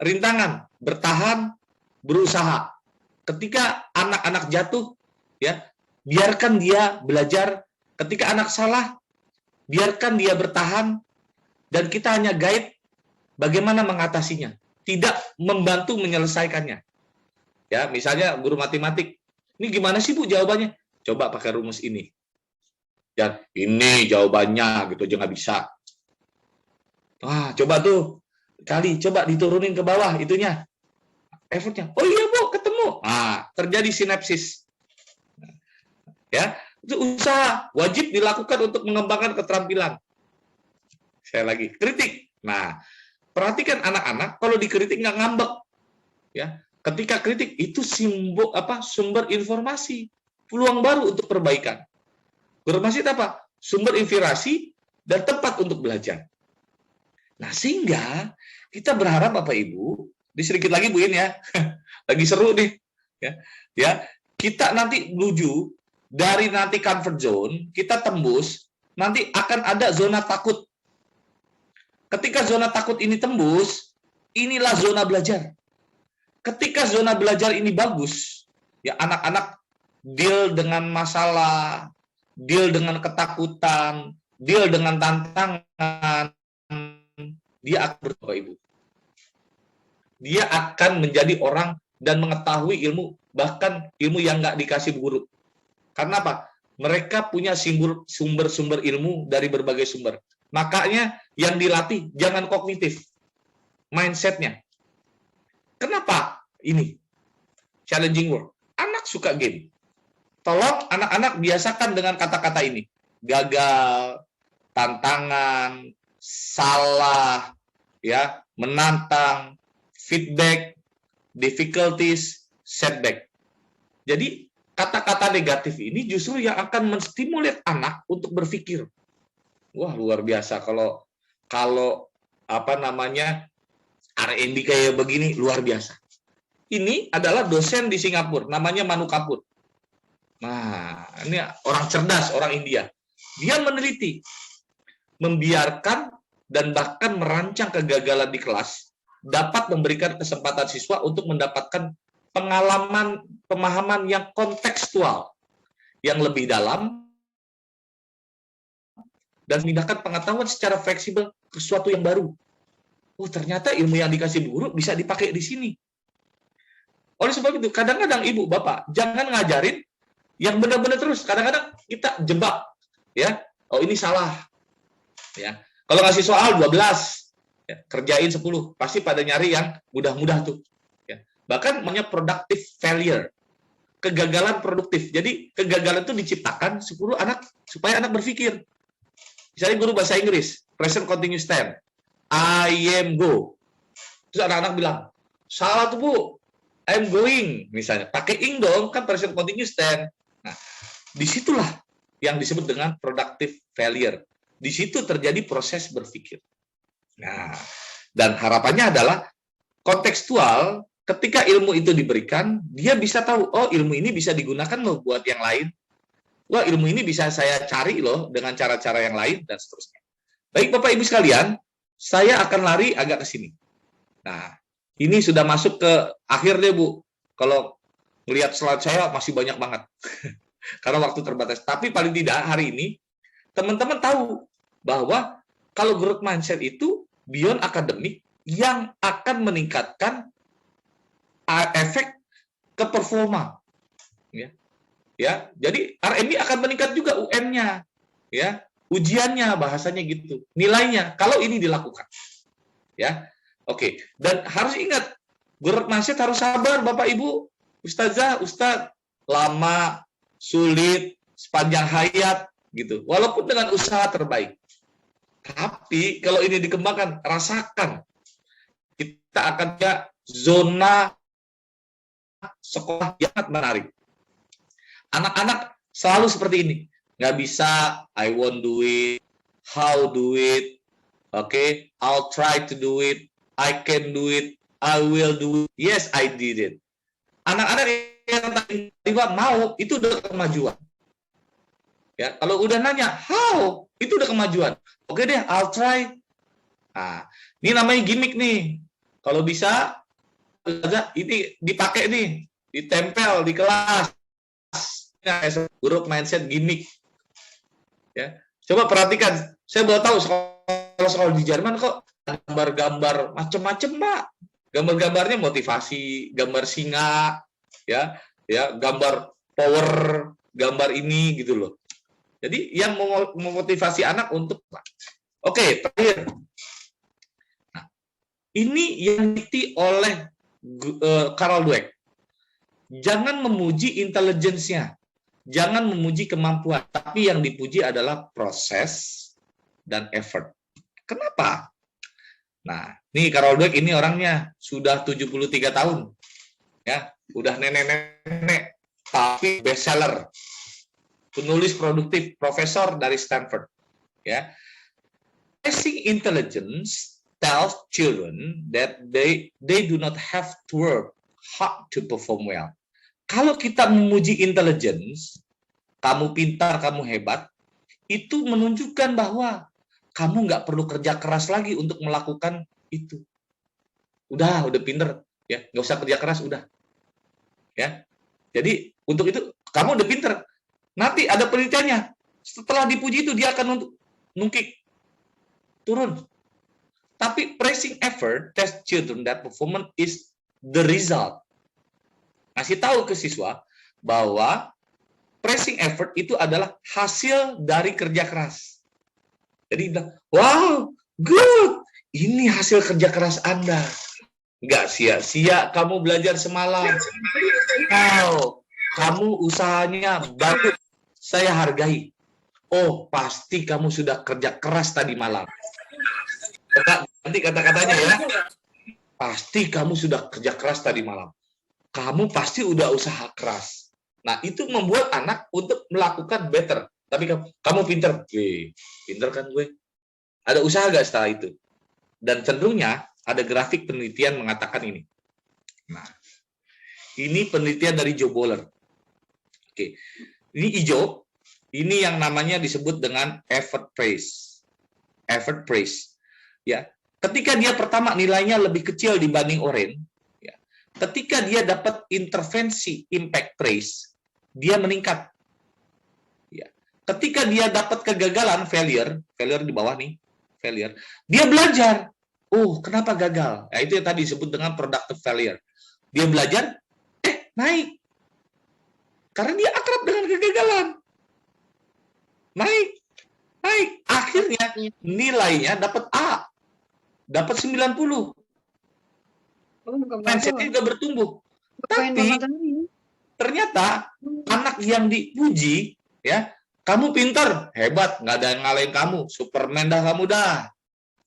rintangan bertahan, berusaha. Ketika anak-anak jatuh, ya, biarkan dia belajar. Ketika anak salah, biarkan dia bertahan, dan kita hanya guide bagaimana mengatasinya. tidak membantu menyelesaikannya. Ya, misalnya guru matematik, ini gimana sih Bu jawabannya? Coba pakai rumus ini. Dan ini jawabannya gitu aja nggak bisa. Wah, coba tuh coba diturunin ke bawah itunya. Effortnya. Oh iya Bu, ketemu. Terjadi sinapsis. Ya, itu usaha wajib dilakukan untuk mengembangkan keterampilan. Saya lagi kritik. Nah, perhatikan anak-anak kalau dikritik nggak ngambek. Ya, ketika kritik itu sumber informasi, peluang baru untuk perbaikan. Informasi itu apa? Sumber inspirasi dan tempat untuk belajar. Nah, sehingga kita berharap Bapak Ibu, di sedikit lagi Bu ya, lagi seru nih. Ya, kita nanti menuju dari nanti comfort zone, kita tembus, nanti akan ada zona takut. Ketika zona takut ini tembus, inilah zona belajar. Ketika zona belajar ini bagus, ya anak-anak deal dengan masalah, deal dengan ketakutan, deal dengan tantangan, dia akan Bapak Ibu. Dia akan menjadi orang dan mengetahui ilmu, bahkan ilmu yang nggak dikasih guru. Karena apa? Mereka punya sumber-sumber ilmu dari berbagai sumber. Makanya yang dilatih jangan kognitif, mindsetnya. Kenapa ini? Challenging world. Anak suka game. Tolong anak-anak biasakan dengan kata-kata ini. Gagal, tantangan, salah, ya, menantang, feedback, difficulties, setback. Jadi kata-kata negatif ini justru yang akan menstimulir anak untuk berpikir. Wah, luar biasa kalau R&D kayak begini luar biasa. Ini adalah dosen di Singapura, namanya Manu Kapur. Nah, ini orang cerdas, orang India. Dia meneliti, membiarkan dan bahkan merancang kegagalan di kelas dapat memberikan kesempatan siswa untuk mendapatkan pengalaman, pemahaman yang kontekstual, yang lebih dalam, dan memindahkan pengetahuan secara fleksibel ke sesuatu yang baru. Oh, ternyata ilmu yang dikasih guru bisa dipakai di sini. Oleh sebab itu, kadang-kadang ibu, bapak, jangan ngajarin yang benar-benar terus. Kadang-kadang kita jebak, ya. Oh, ini salah. Ya. Kalau ngasih soal 12, ya, kerjain 10, pasti pada nyari yang mudah-mudah tuh. Ya. Bahkan namanya productive failure. Kegagalan produktif. Jadi, kegagalan itu diciptakan supaya anak berpikir. Misalnya guru bahasa Inggris, present continuous tense. I am go. Terus anak-anak bilang, salah tuh Bu, I'm going. Misalnya, pakai ing dong, kan present continuous tense. Nah, disitulah yang disebut dengan productive failure. Di situ terjadi proses berpikir. Nah, dan harapannya adalah kontekstual, ketika ilmu itu diberikan, dia bisa tahu, oh ilmu ini bisa digunakan loh buat yang lain. Wah, ilmu ini bisa saya cari loh dengan cara-cara yang lain, dan seterusnya. Baik Bapak Ibu sekalian, saya akan lari agak ke sini. Nah, ini sudah masuk ke akhir deh Bu. Kalau melihat slide saya masih banyak banget. Karena waktu terbatas. Tapi paling tidak hari ini, teman-teman tahu bahwa kalau growth mindset itu beyond akademik yang akan meningkatkan efek ke performa. Ya, jadi R&D akan meningkat juga UN-nya. Ya. Ujiannya bahasanya gitu, nilainya kalau ini dilakukan, ya, oke. Dan harus ingat, growth mindset harus sabar, Bapak Ibu, Ustazah, Ustadz, lama, sulit, sepanjang hayat, gitu. Walaupun dengan usaha terbaik, tapi kalau ini dikembangkan, rasakan, kita akan punya zona sekolah yang sangat menarik. Anak-anak selalu seperti ini. Nggak bisa, I won't do it, how do it, okay, I'll try to do it, I can do it, I will do it, yes, I did it. Anak-anak yang tiba-tiba mau, itu udah kemajuan. Ya, kalau udah nanya, how, itu udah kemajuan. Oke deh, I'll try. Nah, ini namanya gimmick nih. Kalau bisa, ini dipakai nih, ditempel di kelas. Growth mindset gimmick. Ya, coba perhatikan. Saya baru tahu sekolah di Jerman kok gambar-gambar macam-macam, Pak. Gambar-gambarnya motivasi, gambar singa, ya, gambar power, gambar ini gitu loh. Jadi yang memotivasi anak untuk, oke, terakhir. Nah, ini yang diteliti oleh Carol Dweck. Jangan memuji intelijensinya, jangan memuji kemampuan, tapi yang dipuji adalah proses dan effort. Kenapa? Nah, nih Carol Dweck ini orangnya sudah 73 tahun. Ya, udah nenek-nenek, tapi bestseller. Penulis produktif, profesor dari Stanford. Ya. Basic intelligence tells children that they do not have to work hard to perform well. Kalau kita memuji intelligence, kamu pintar, kamu hebat, itu menunjukkan bahwa kamu nggak perlu kerja keras lagi untuk melakukan itu. Udah pinter, ya, nggak usah kerja keras, udah. Ya, jadi untuk itu kamu udah pinter. Nanti ada penelitiannya. Setelah dipuji itu dia akan nungkik, turun. Tapi praising effort test children that performance is the result. Kasih tahu ke siswa bahwa praising effort itu adalah hasil dari kerja keras. Jadi bilang, wow, good, ini hasil kerja keras Anda. Nggak sia-sia kamu belajar semalam. Wow, kamu usahanya bagus, saya hargai. Oh, pasti kamu sudah kerja keras tadi malam. Nanti kata-katanya ya, pasti kamu sudah kerja keras tadi malam. Kamu pasti udah usaha keras. Nah, itu membuat anak untuk melakukan better. Tapi kamu pinter. Pinter kan gue? Ada usaha gak setelah itu? Dan cenderungnya ada grafik penelitian mengatakan ini. Nah, ini penelitian dari Joe Boller. Oke, ini hijau. Ini yang namanya disebut dengan effort praise. Effort praise. Ya, ketika dia pertama nilainya lebih kecil dibanding orange, ya, ketika dia dapat intervensi impact praise, dia meningkat. Ya, ketika dia dapat kegagalan failure di bawah nih, failure, dia belajar. Oh, kenapa gagal? Nah, itu yang tadi disebut dengan productive failure. Dia belajar, naik. Karena dia akrab dengan kegagalan. Naik. Akhirnya nilainya dapat A. Dapat 90. Mindsetnya juga bertumbuh. Tapi ternyata anak yang dipuji, ya, kamu pintar, hebat, nggak ada yang ngalahin kamu, Superman dah kamu dah,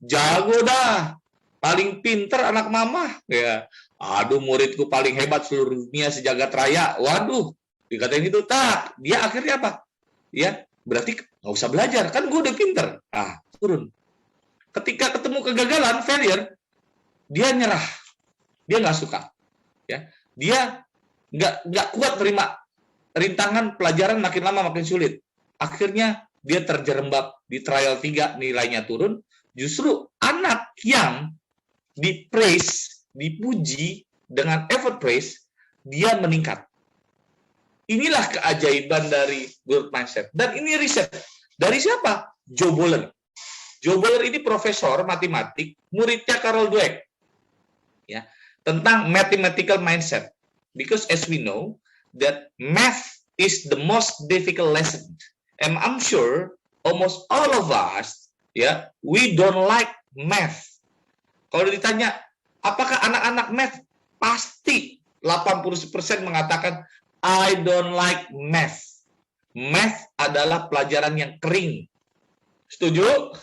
jago dah, paling pintar anak mama, ya. Aduh, muridku paling hebat seluruh dunia sejagat raya. Waduh, dikatain gitu, tak, dia akhirnya apa? Ya, berarti nggak usah belajar, kan gue udah pintar. Ah, turun. Ketika ketemu kegagalan, failure, dia nyerah, dia nggak suka, ya, dia nggak kuat terima rintangan pelajaran, makin lama makin sulit. Akhirnya dia terjerembab di trial 3, nilainya turun. Justru anak yang di-praise, dipuji dengan effort praise, dia meningkat. Inilah keajaiban dari growth mindset. Dan ini riset dari siapa? Joe Boller. Joe Boller ini profesor matematik, muridnya Carol Dweck, ya, tentang mathematical mindset. Because as we know that math is the most difficult lesson, and I'm sure almost all of us, ya, we don't like math. Kalau ditanya, apakah anak-anak math? Pasti 80% mengatakan, I don't like math. Math adalah pelajaran yang kering. Setuju?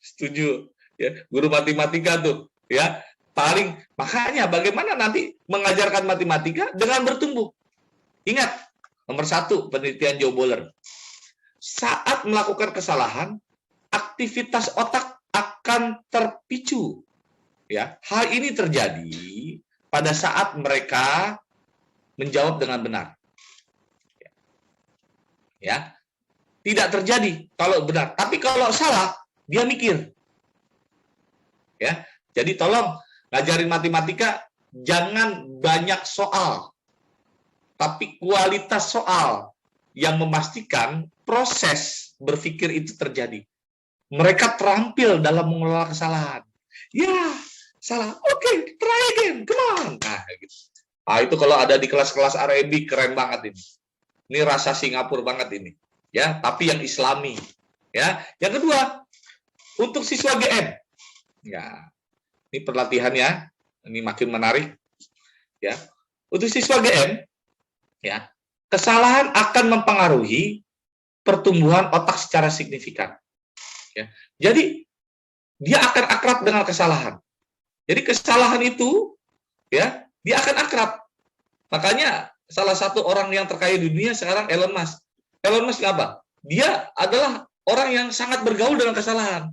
Setuju. Ya, guru matematika tuh, ya, paling, makanya bagaimana nanti mengajarkan matematika dengan bertumbuh. Ingat, nomor 1 penelitian Joe Boller. Saat melakukan kesalahan, aktivitas otak akan terpicu. Ya, hal ini terjadi pada saat mereka menjawab dengan benar. Ya, tidak terjadi kalau benar. Tapi kalau salah, dia mikir. Ya, jadi tolong ngajarin matematika jangan banyak soal, tapi kualitas soal yang memastikan proses berpikir itu terjadi. Mereka terampil dalam mengelola kesalahan. Ya, Salah. Oke, try again. Come on. Nah, gitu. Itu kalau ada di kelas-kelas R&B keren banget ini. Ini rasa Singapura banget ini. Ya, tapi yang Islami. Ya. Yang kedua, untuk siswa GM. Ya. Ini pelatihannya. Ini makin menarik. Ya. Untuk siswa GM, ya, kesalahan akan mempengaruhi pertumbuhan otak secara signifikan. Ya. Jadi dia akan akrab dengan kesalahan. Jadi kesalahan itu, ya, dia akan akrab. Makanya salah satu orang yang terkaya di dunia sekarang Elon Musk. Elon Musk apa? Dia adalah orang yang sangat bergaul dengan kesalahan.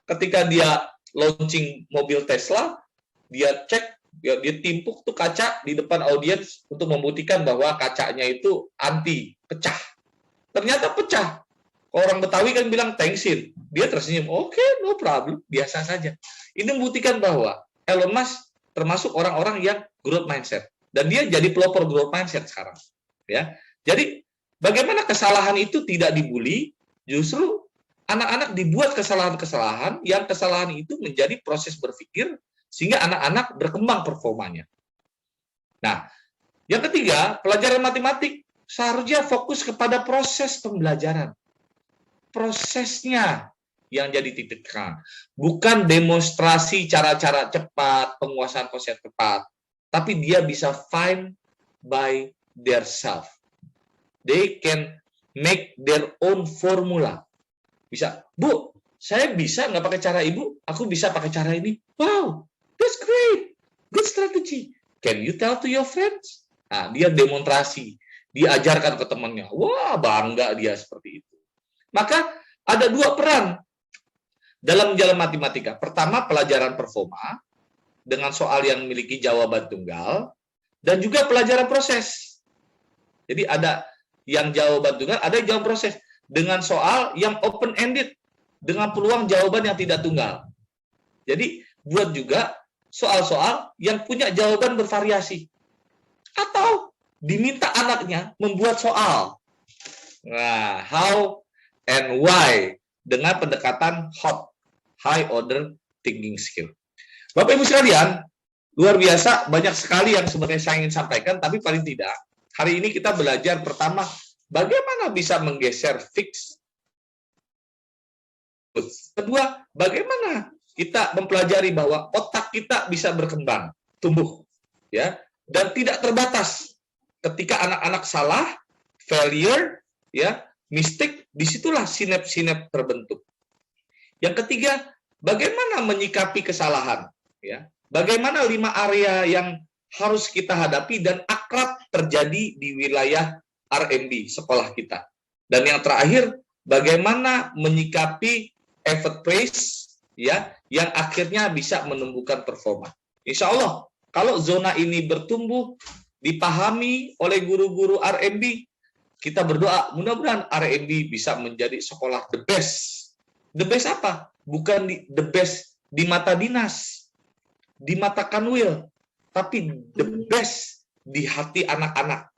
Ketika dia launching mobil Tesla, dia cek, dia timpuk tuh kaca di depan audiens untuk membuktikan bahwa kacanya itu anti, pecah. Ternyata pecah. Orang Betawi kan bilang thanksin. Dia tersenyum, oke, no problem, biasa saja. Ini membuktikan bahwa Elon Musk termasuk orang-orang yang growth mindset. Dan dia jadi pelopor growth mindset sekarang. Ya. Jadi, bagaimana kesalahan itu tidak dibully, justru anak-anak dibuat kesalahan-kesalahan, yang kesalahan itu menjadi proses berpikir, sehingga anak-anak berkembang performanya. Nah, yang ketiga, pelajaran matematik seharusnya fokus kepada proses pembelajaran. Prosesnya yang jadi titik tekan. Bukan demonstrasi cara-cara cepat, penguasaan konsep cepat. Tapi dia bisa find by their self. They can make their own formula. Bisa, Bu, saya bisa nggak pakai cara Ibu? Aku bisa pakai cara ini. Wow, that's great. Good strategy. Can you tell to your friends? Nah, dia demonstrasi. Diajarkan ke temannya. Wah, bangga dia seperti itu. Maka ada dua peran dalam jalan matematika. Pertama, pelajaran performa dengan soal yang memiliki jawaban tunggal, dan juga pelajaran proses. Jadi ada yang jawaban tunggal, ada yang jawaban proses dengan soal yang open-ended, dengan peluang jawaban yang tidak tunggal. Jadi buat juga soal-soal yang punya jawaban bervariasi. Atau diminta anaknya membuat soal. Nah, how and why dengan pendekatan HOT, high order thinking skill. Bapak Ibu sekalian, luar biasa banyak sekali yang sebenarnya saya ingin sampaikan, tapi paling tidak hari ini kita belajar pertama bagaimana bisa menggeser fix. Kedua, bagaimana kita mempelajari bahwa otak kita bisa berkembang, tumbuh, ya, dan tidak terbatas. Ketika anak-anak salah, failure, ya, mistake, disitulah sinap-sinap terbentuk. Yang ketiga, bagaimana menyikapi kesalahan, ya? Bagaimana 5 area yang harus kita hadapi dan akrab terjadi di wilayah R&B sekolah kita. Dan yang terakhir, bagaimana menyikapi effort praise, ya, yang akhirnya bisa menumbuhkan performa. Insya Allah, kalau zona ini bertumbuh, dipahami oleh guru-guru R&B, kita berdoa mudah-mudahan R&B bisa menjadi sekolah the best. The best apa? Bukan the best di mata dinas, di mata kanwil, tapi the best di hati anak-anak,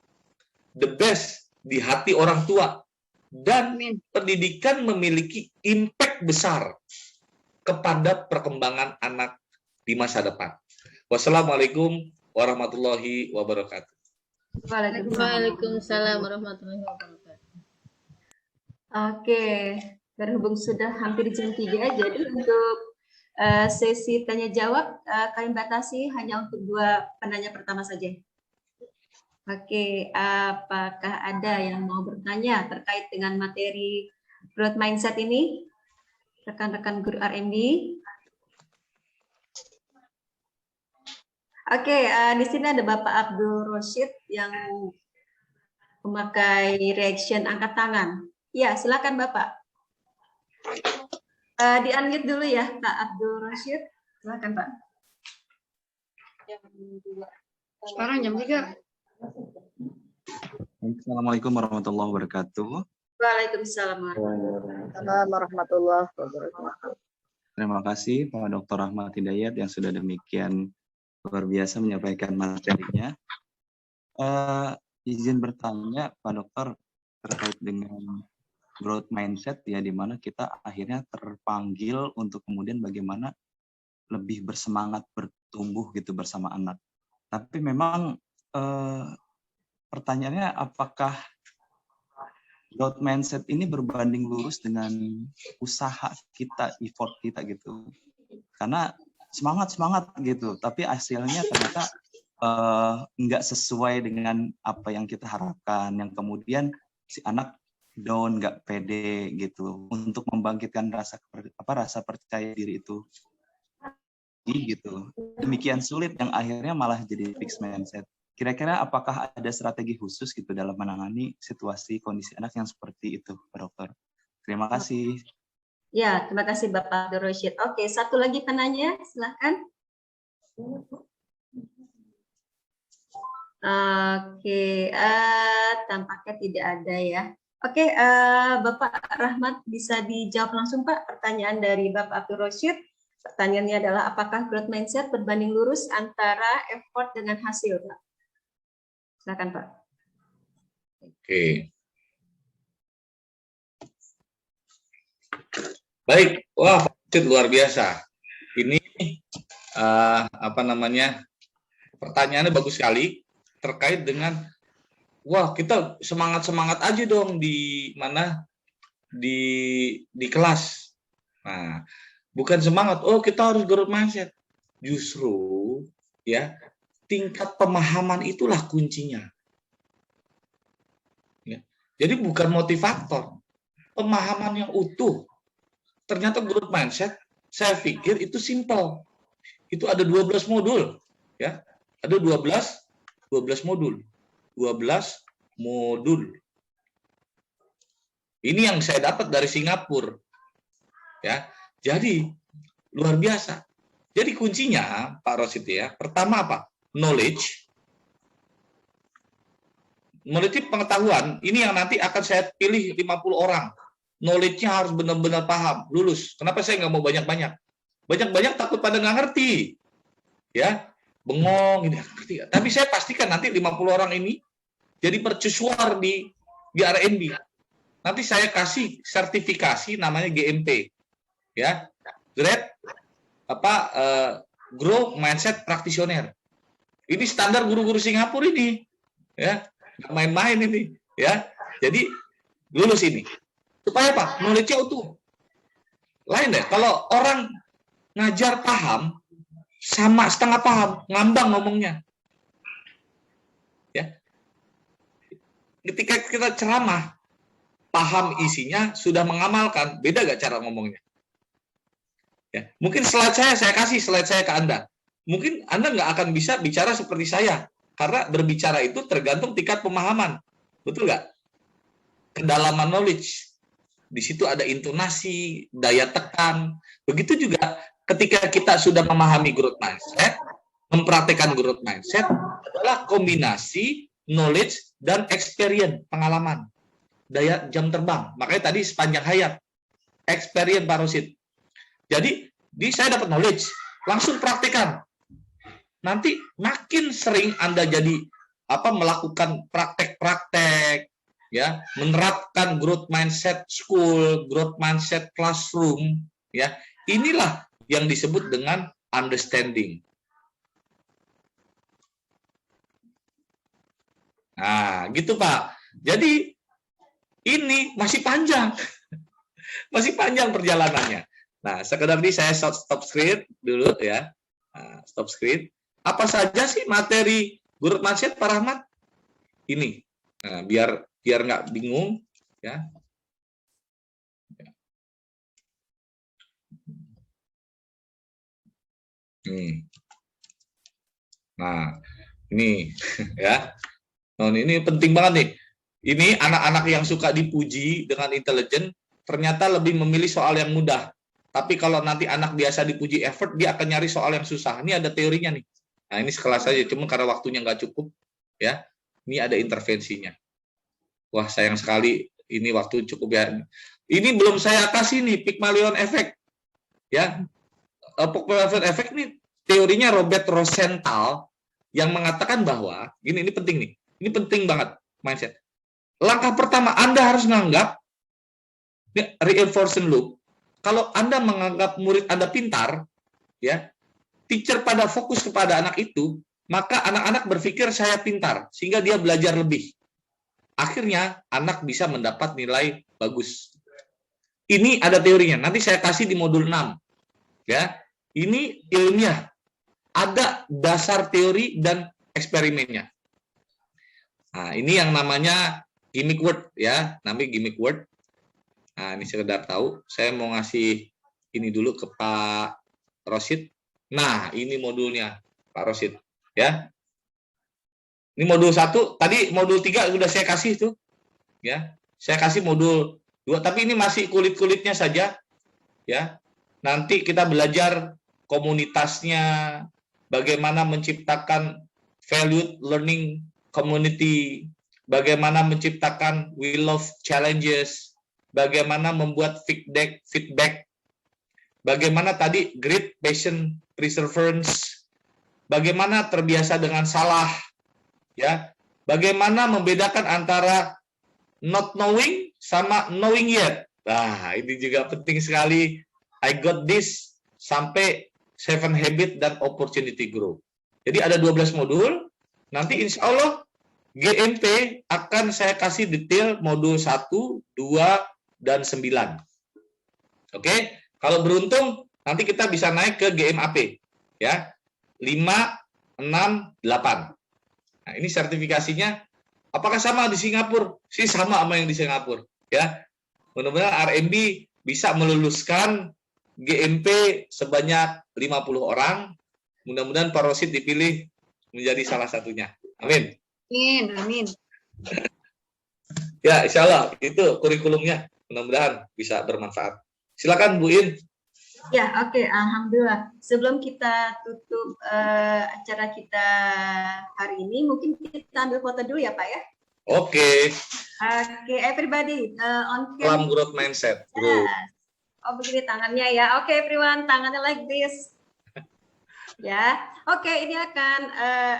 the best di hati orang tua. Dan pendidikan memiliki impact besar kepada perkembangan anak di masa depan. Wassalamualaikum warahmatullahi wabarakatuh. Waalaikumsalam warahmatullahi wabarakatuh. Oke, berhubung sudah hampir jam 3, jadi untuk sesi tanya jawab kami batasi hanya untuk 2 penanya pertama saja. Oke, apakah ada yang mau bertanya terkait dengan materi growth mindset ini? Rekan-rekan guru R&B. Oke, di sini ada Bapak Abdul Rosyid yang memakai reaction angkat tangan. Ya, silakan Bapak. Di-unmute dulu ya, Pak Abdul Rosyid. Silakan Pak. Sekarang jam 3. Assalamualaikum warahmatullahi wabarakatuh. Waalaikumsalam warahmatullahi wabarakatuh. Terima kasih Pak Dr. Ahmad Hidayat yang sudah demikian luar biasa menyampaikan materinya. Izin bertanya Pak Dokter terkait dengan growth mindset, ya, di mana kita akhirnya terpanggil untuk kemudian bagaimana lebih bersemangat tumbuh gitu bersama anak. Tapi memang pertanyaannya, apakah growth mindset ini berbanding lurus dengan usaha kita, effort kita gitu? Karena semangat gitu, tapi hasilnya ternyata nggak sesuai dengan apa yang kita harapkan, yang kemudian si anak down, nggak pede gitu untuk membangkitkan rasa percaya diri itu gitu. Demikian sulit yang akhirnya malah jadi fixed mindset. Kira-kira apakah ada strategi khusus gitu dalam menangani situasi kondisi anak yang seperti itu, Pak Dokter? Terima kasih. Ya, terima kasih Bapak Abdul Rashid. Oke, satu lagi penanya, silahkan. Oke, tampaknya tidak ada ya. Oke, Bapak Rahmat bisa dijawab langsung Pak pertanyaan dari Bapak Abdul Rashid. Pertanyaannya adalah apakah growth mindset berbanding lurus antara effort dengan hasil, Pak? Silakan Pak. Oke. Baik, wah luar biasa. Ini pertanyaannya bagus sekali terkait dengan wah kita semangat aja dong di mana di kelas. Nah, bukan semangat, oh kita harus growth mindset. Justru ya tingkat pemahaman itulah kuncinya. Ya. Jadi bukan motivator, pemahaman yang utuh. Ternyata growth mindset, saya pikir itu simple. Itu ada 12 modul, ya. Ada 12 modul. 12 modul. Ini yang saya dapat dari Singapura. Ya. Jadi luar biasa. Jadi kuncinya Pak Rosid ya, pertama apa? Knowledge. Knowledge pengetahuan, ini yang nanti akan saya pilih 50 orang. Knowledge-nya harus benar-benar paham, lulus. Kenapa saya nggak mau banyak-banyak? Banyak-banyak takut pada nggak ngerti. Ya, bengong, ini ngerti. Tapi saya pastikan nanti 50 orang ini jadi mercusuar di RNB. Nanti saya kasih sertifikasi namanya GMP. Ya, Grade Grow Mindset Practitioner. Ini standar guru-guru Singapura ini. Ya, nggak main-main ini. Ya, jadi lulus ini. Supaya apa? Knowledge-nya utuh. Lain deh, kalau orang ngajar paham, sama setengah paham, ngambang ngomongnya. Ya. Ketika kita ceramah, paham isinya, sudah mengamalkan, beda gak cara ngomongnya? Ya. Mungkin slide saya kasih slide saya ke Anda. Mungkin Anda nggak akan bisa bicara seperti saya, karena berbicara itu tergantung tingkat pemahaman. Betul nggak? Kedalaman knowledge. Di situ ada intonasi, daya tekan. Begitu juga ketika kita sudah memahami growth mindset, mempraktekkan growth mindset adalah kombinasi knowledge dan experience, pengalaman. Daya jam terbang. Makanya tadi sepanjang hayat. Experience Pak Rosid. Jadi, saya dapat knowledge, langsung praktekkan. Nanti makin sering Anda jadi melakukan praktek-praktek, ya, menerapkan growth mindset school, growth mindset classroom, ya. Inilah yang disebut dengan understanding. Nah, gitu Pak. Jadi ini masih panjang. Masih panjang perjalanannya. Nah, sekedar ini saya stop screen dulu ya. Nah, stop screen. Apa saja sih materi growth mindset Pak Rahmat? Ini. Nah, biar nggak bingung ya. Nah, ini ya. Nah, ini penting banget nih. Ini anak-anak yang suka dipuji dengan intelijen ternyata lebih memilih soal yang mudah. Tapi kalau nanti anak biasa dipuji effort, dia akan nyari soal yang susah. Ini ada teorinya nih. Nah, ini sekelas saja, cuma karena waktunya nggak cukup ya. Ini ada intervensinya. Wah, sayang sekali ini waktu cukup ya. Ini belum saya kasih nih Pygmalion Effect. Ya. Pygmalion Effect ini teorinya Robert Rosenthal yang mengatakan bahwa ini penting nih. Ini penting banget mindset. Langkah pertama Anda harus menganggap reinforcement loop. Kalau Anda menganggap murid Anda pintar, ya, teacher pada fokus kepada anak itu, maka anak-anak berpikir saya pintar, sehingga dia belajar lebih. Akhirnya, anak bisa mendapat nilai bagus. Ini ada teorinya, nanti saya kasih di modul 6. Ya, ini ilmiah. Ada dasar teori dan eksperimennya. Nah, ini yang namanya gimmick word, ya, namanya gimmick word. Nah, ini sekedar tahu, saya mau ngasih ini dulu ke Pak Rosid. Nah, ini modulnya, Pak Rosid. Ya, ini modul 1, tadi modul 3 sudah saya kasih tuh, ya, saya kasih modul 2, tapi ini masih kulit-kulitnya saja, ya. Nanti kita belajar komunitasnya, bagaimana menciptakan valued learning community, bagaimana menciptakan we love challenges, bagaimana membuat feedback, bagaimana tadi great patient perseverance, bagaimana terbiasa dengan salah, ya, bagaimana membedakan antara not knowing sama knowing yet. Nah, ini juga penting sekali. I got this sampai 7 habit dan opportunity grow. Jadi ada 12 modul. Nanti insya Allah GMP akan saya kasih detail modul 1, 2, dan 9. Oke, kalau beruntung nanti kita bisa naik ke GMAP, ya, 5, 6, 8. Nah, ini sertifikasinya apakah sama di Singapura? Sih sama yang di Singapura, ya. Mudah-mudahan RMB bisa meluluskan GMP sebanyak 50 orang. Mudah-mudahan Pak Rosid dipilih menjadi salah satunya. Amin. Amin. Ya, insya Allah itu kurikulumnya. Mudah-mudahan bisa bermanfaat. Silakan Bu In. Ya, oke. Alhamdulillah. Sebelum kita tutup acara kita hari ini, mungkin kita ambil foto dulu ya, Pak ya. Oke. Oke, everybody on Salam cam. growth mindset. Bro. Oh, begini tangannya ya. Oke, everyone, tangannya like this. Ya, oke. Ini akan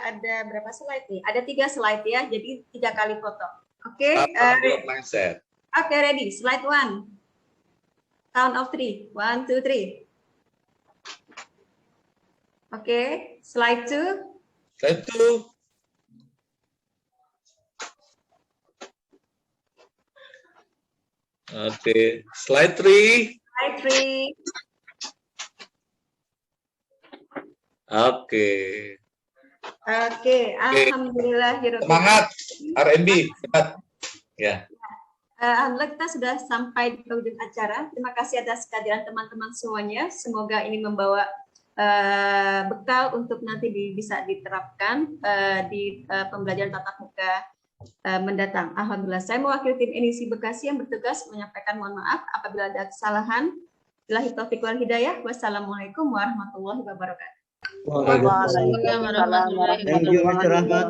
ada berapa slide nih? Ada 3 slide ya. Jadi 3 kali foto. Oke. Salam growth mindset. Oke, ready. Slide 1. Count of 3. 1, 2, 3. Oke, slide 2. Slide 2. Oke, slide 3. Slide 3. Oke. Oke, alhamdulillah. Semangat RMB. Cepat. Ya. Alhamdulillah kita sudah sampai di penghujung acara. Terima kasih atas kehadiran teman-teman semuanya. Semoga ini membawa bekal untuk nanti bisa diterapkan di pembelajaran tatap muka mendatang. Alhamdulillah, saya mewakili tim NIC Bekasi yang bertugas menyampaikan mohon maaf apabila ada kesalahan. Billahi taufiq wal hidayah. Wassalamualaikum warahmatullahi wabarakatuh. Waalaikumsalam warahmatullahi wabarakatuh. Thank you, Mr. Rahmat.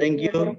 Thank you.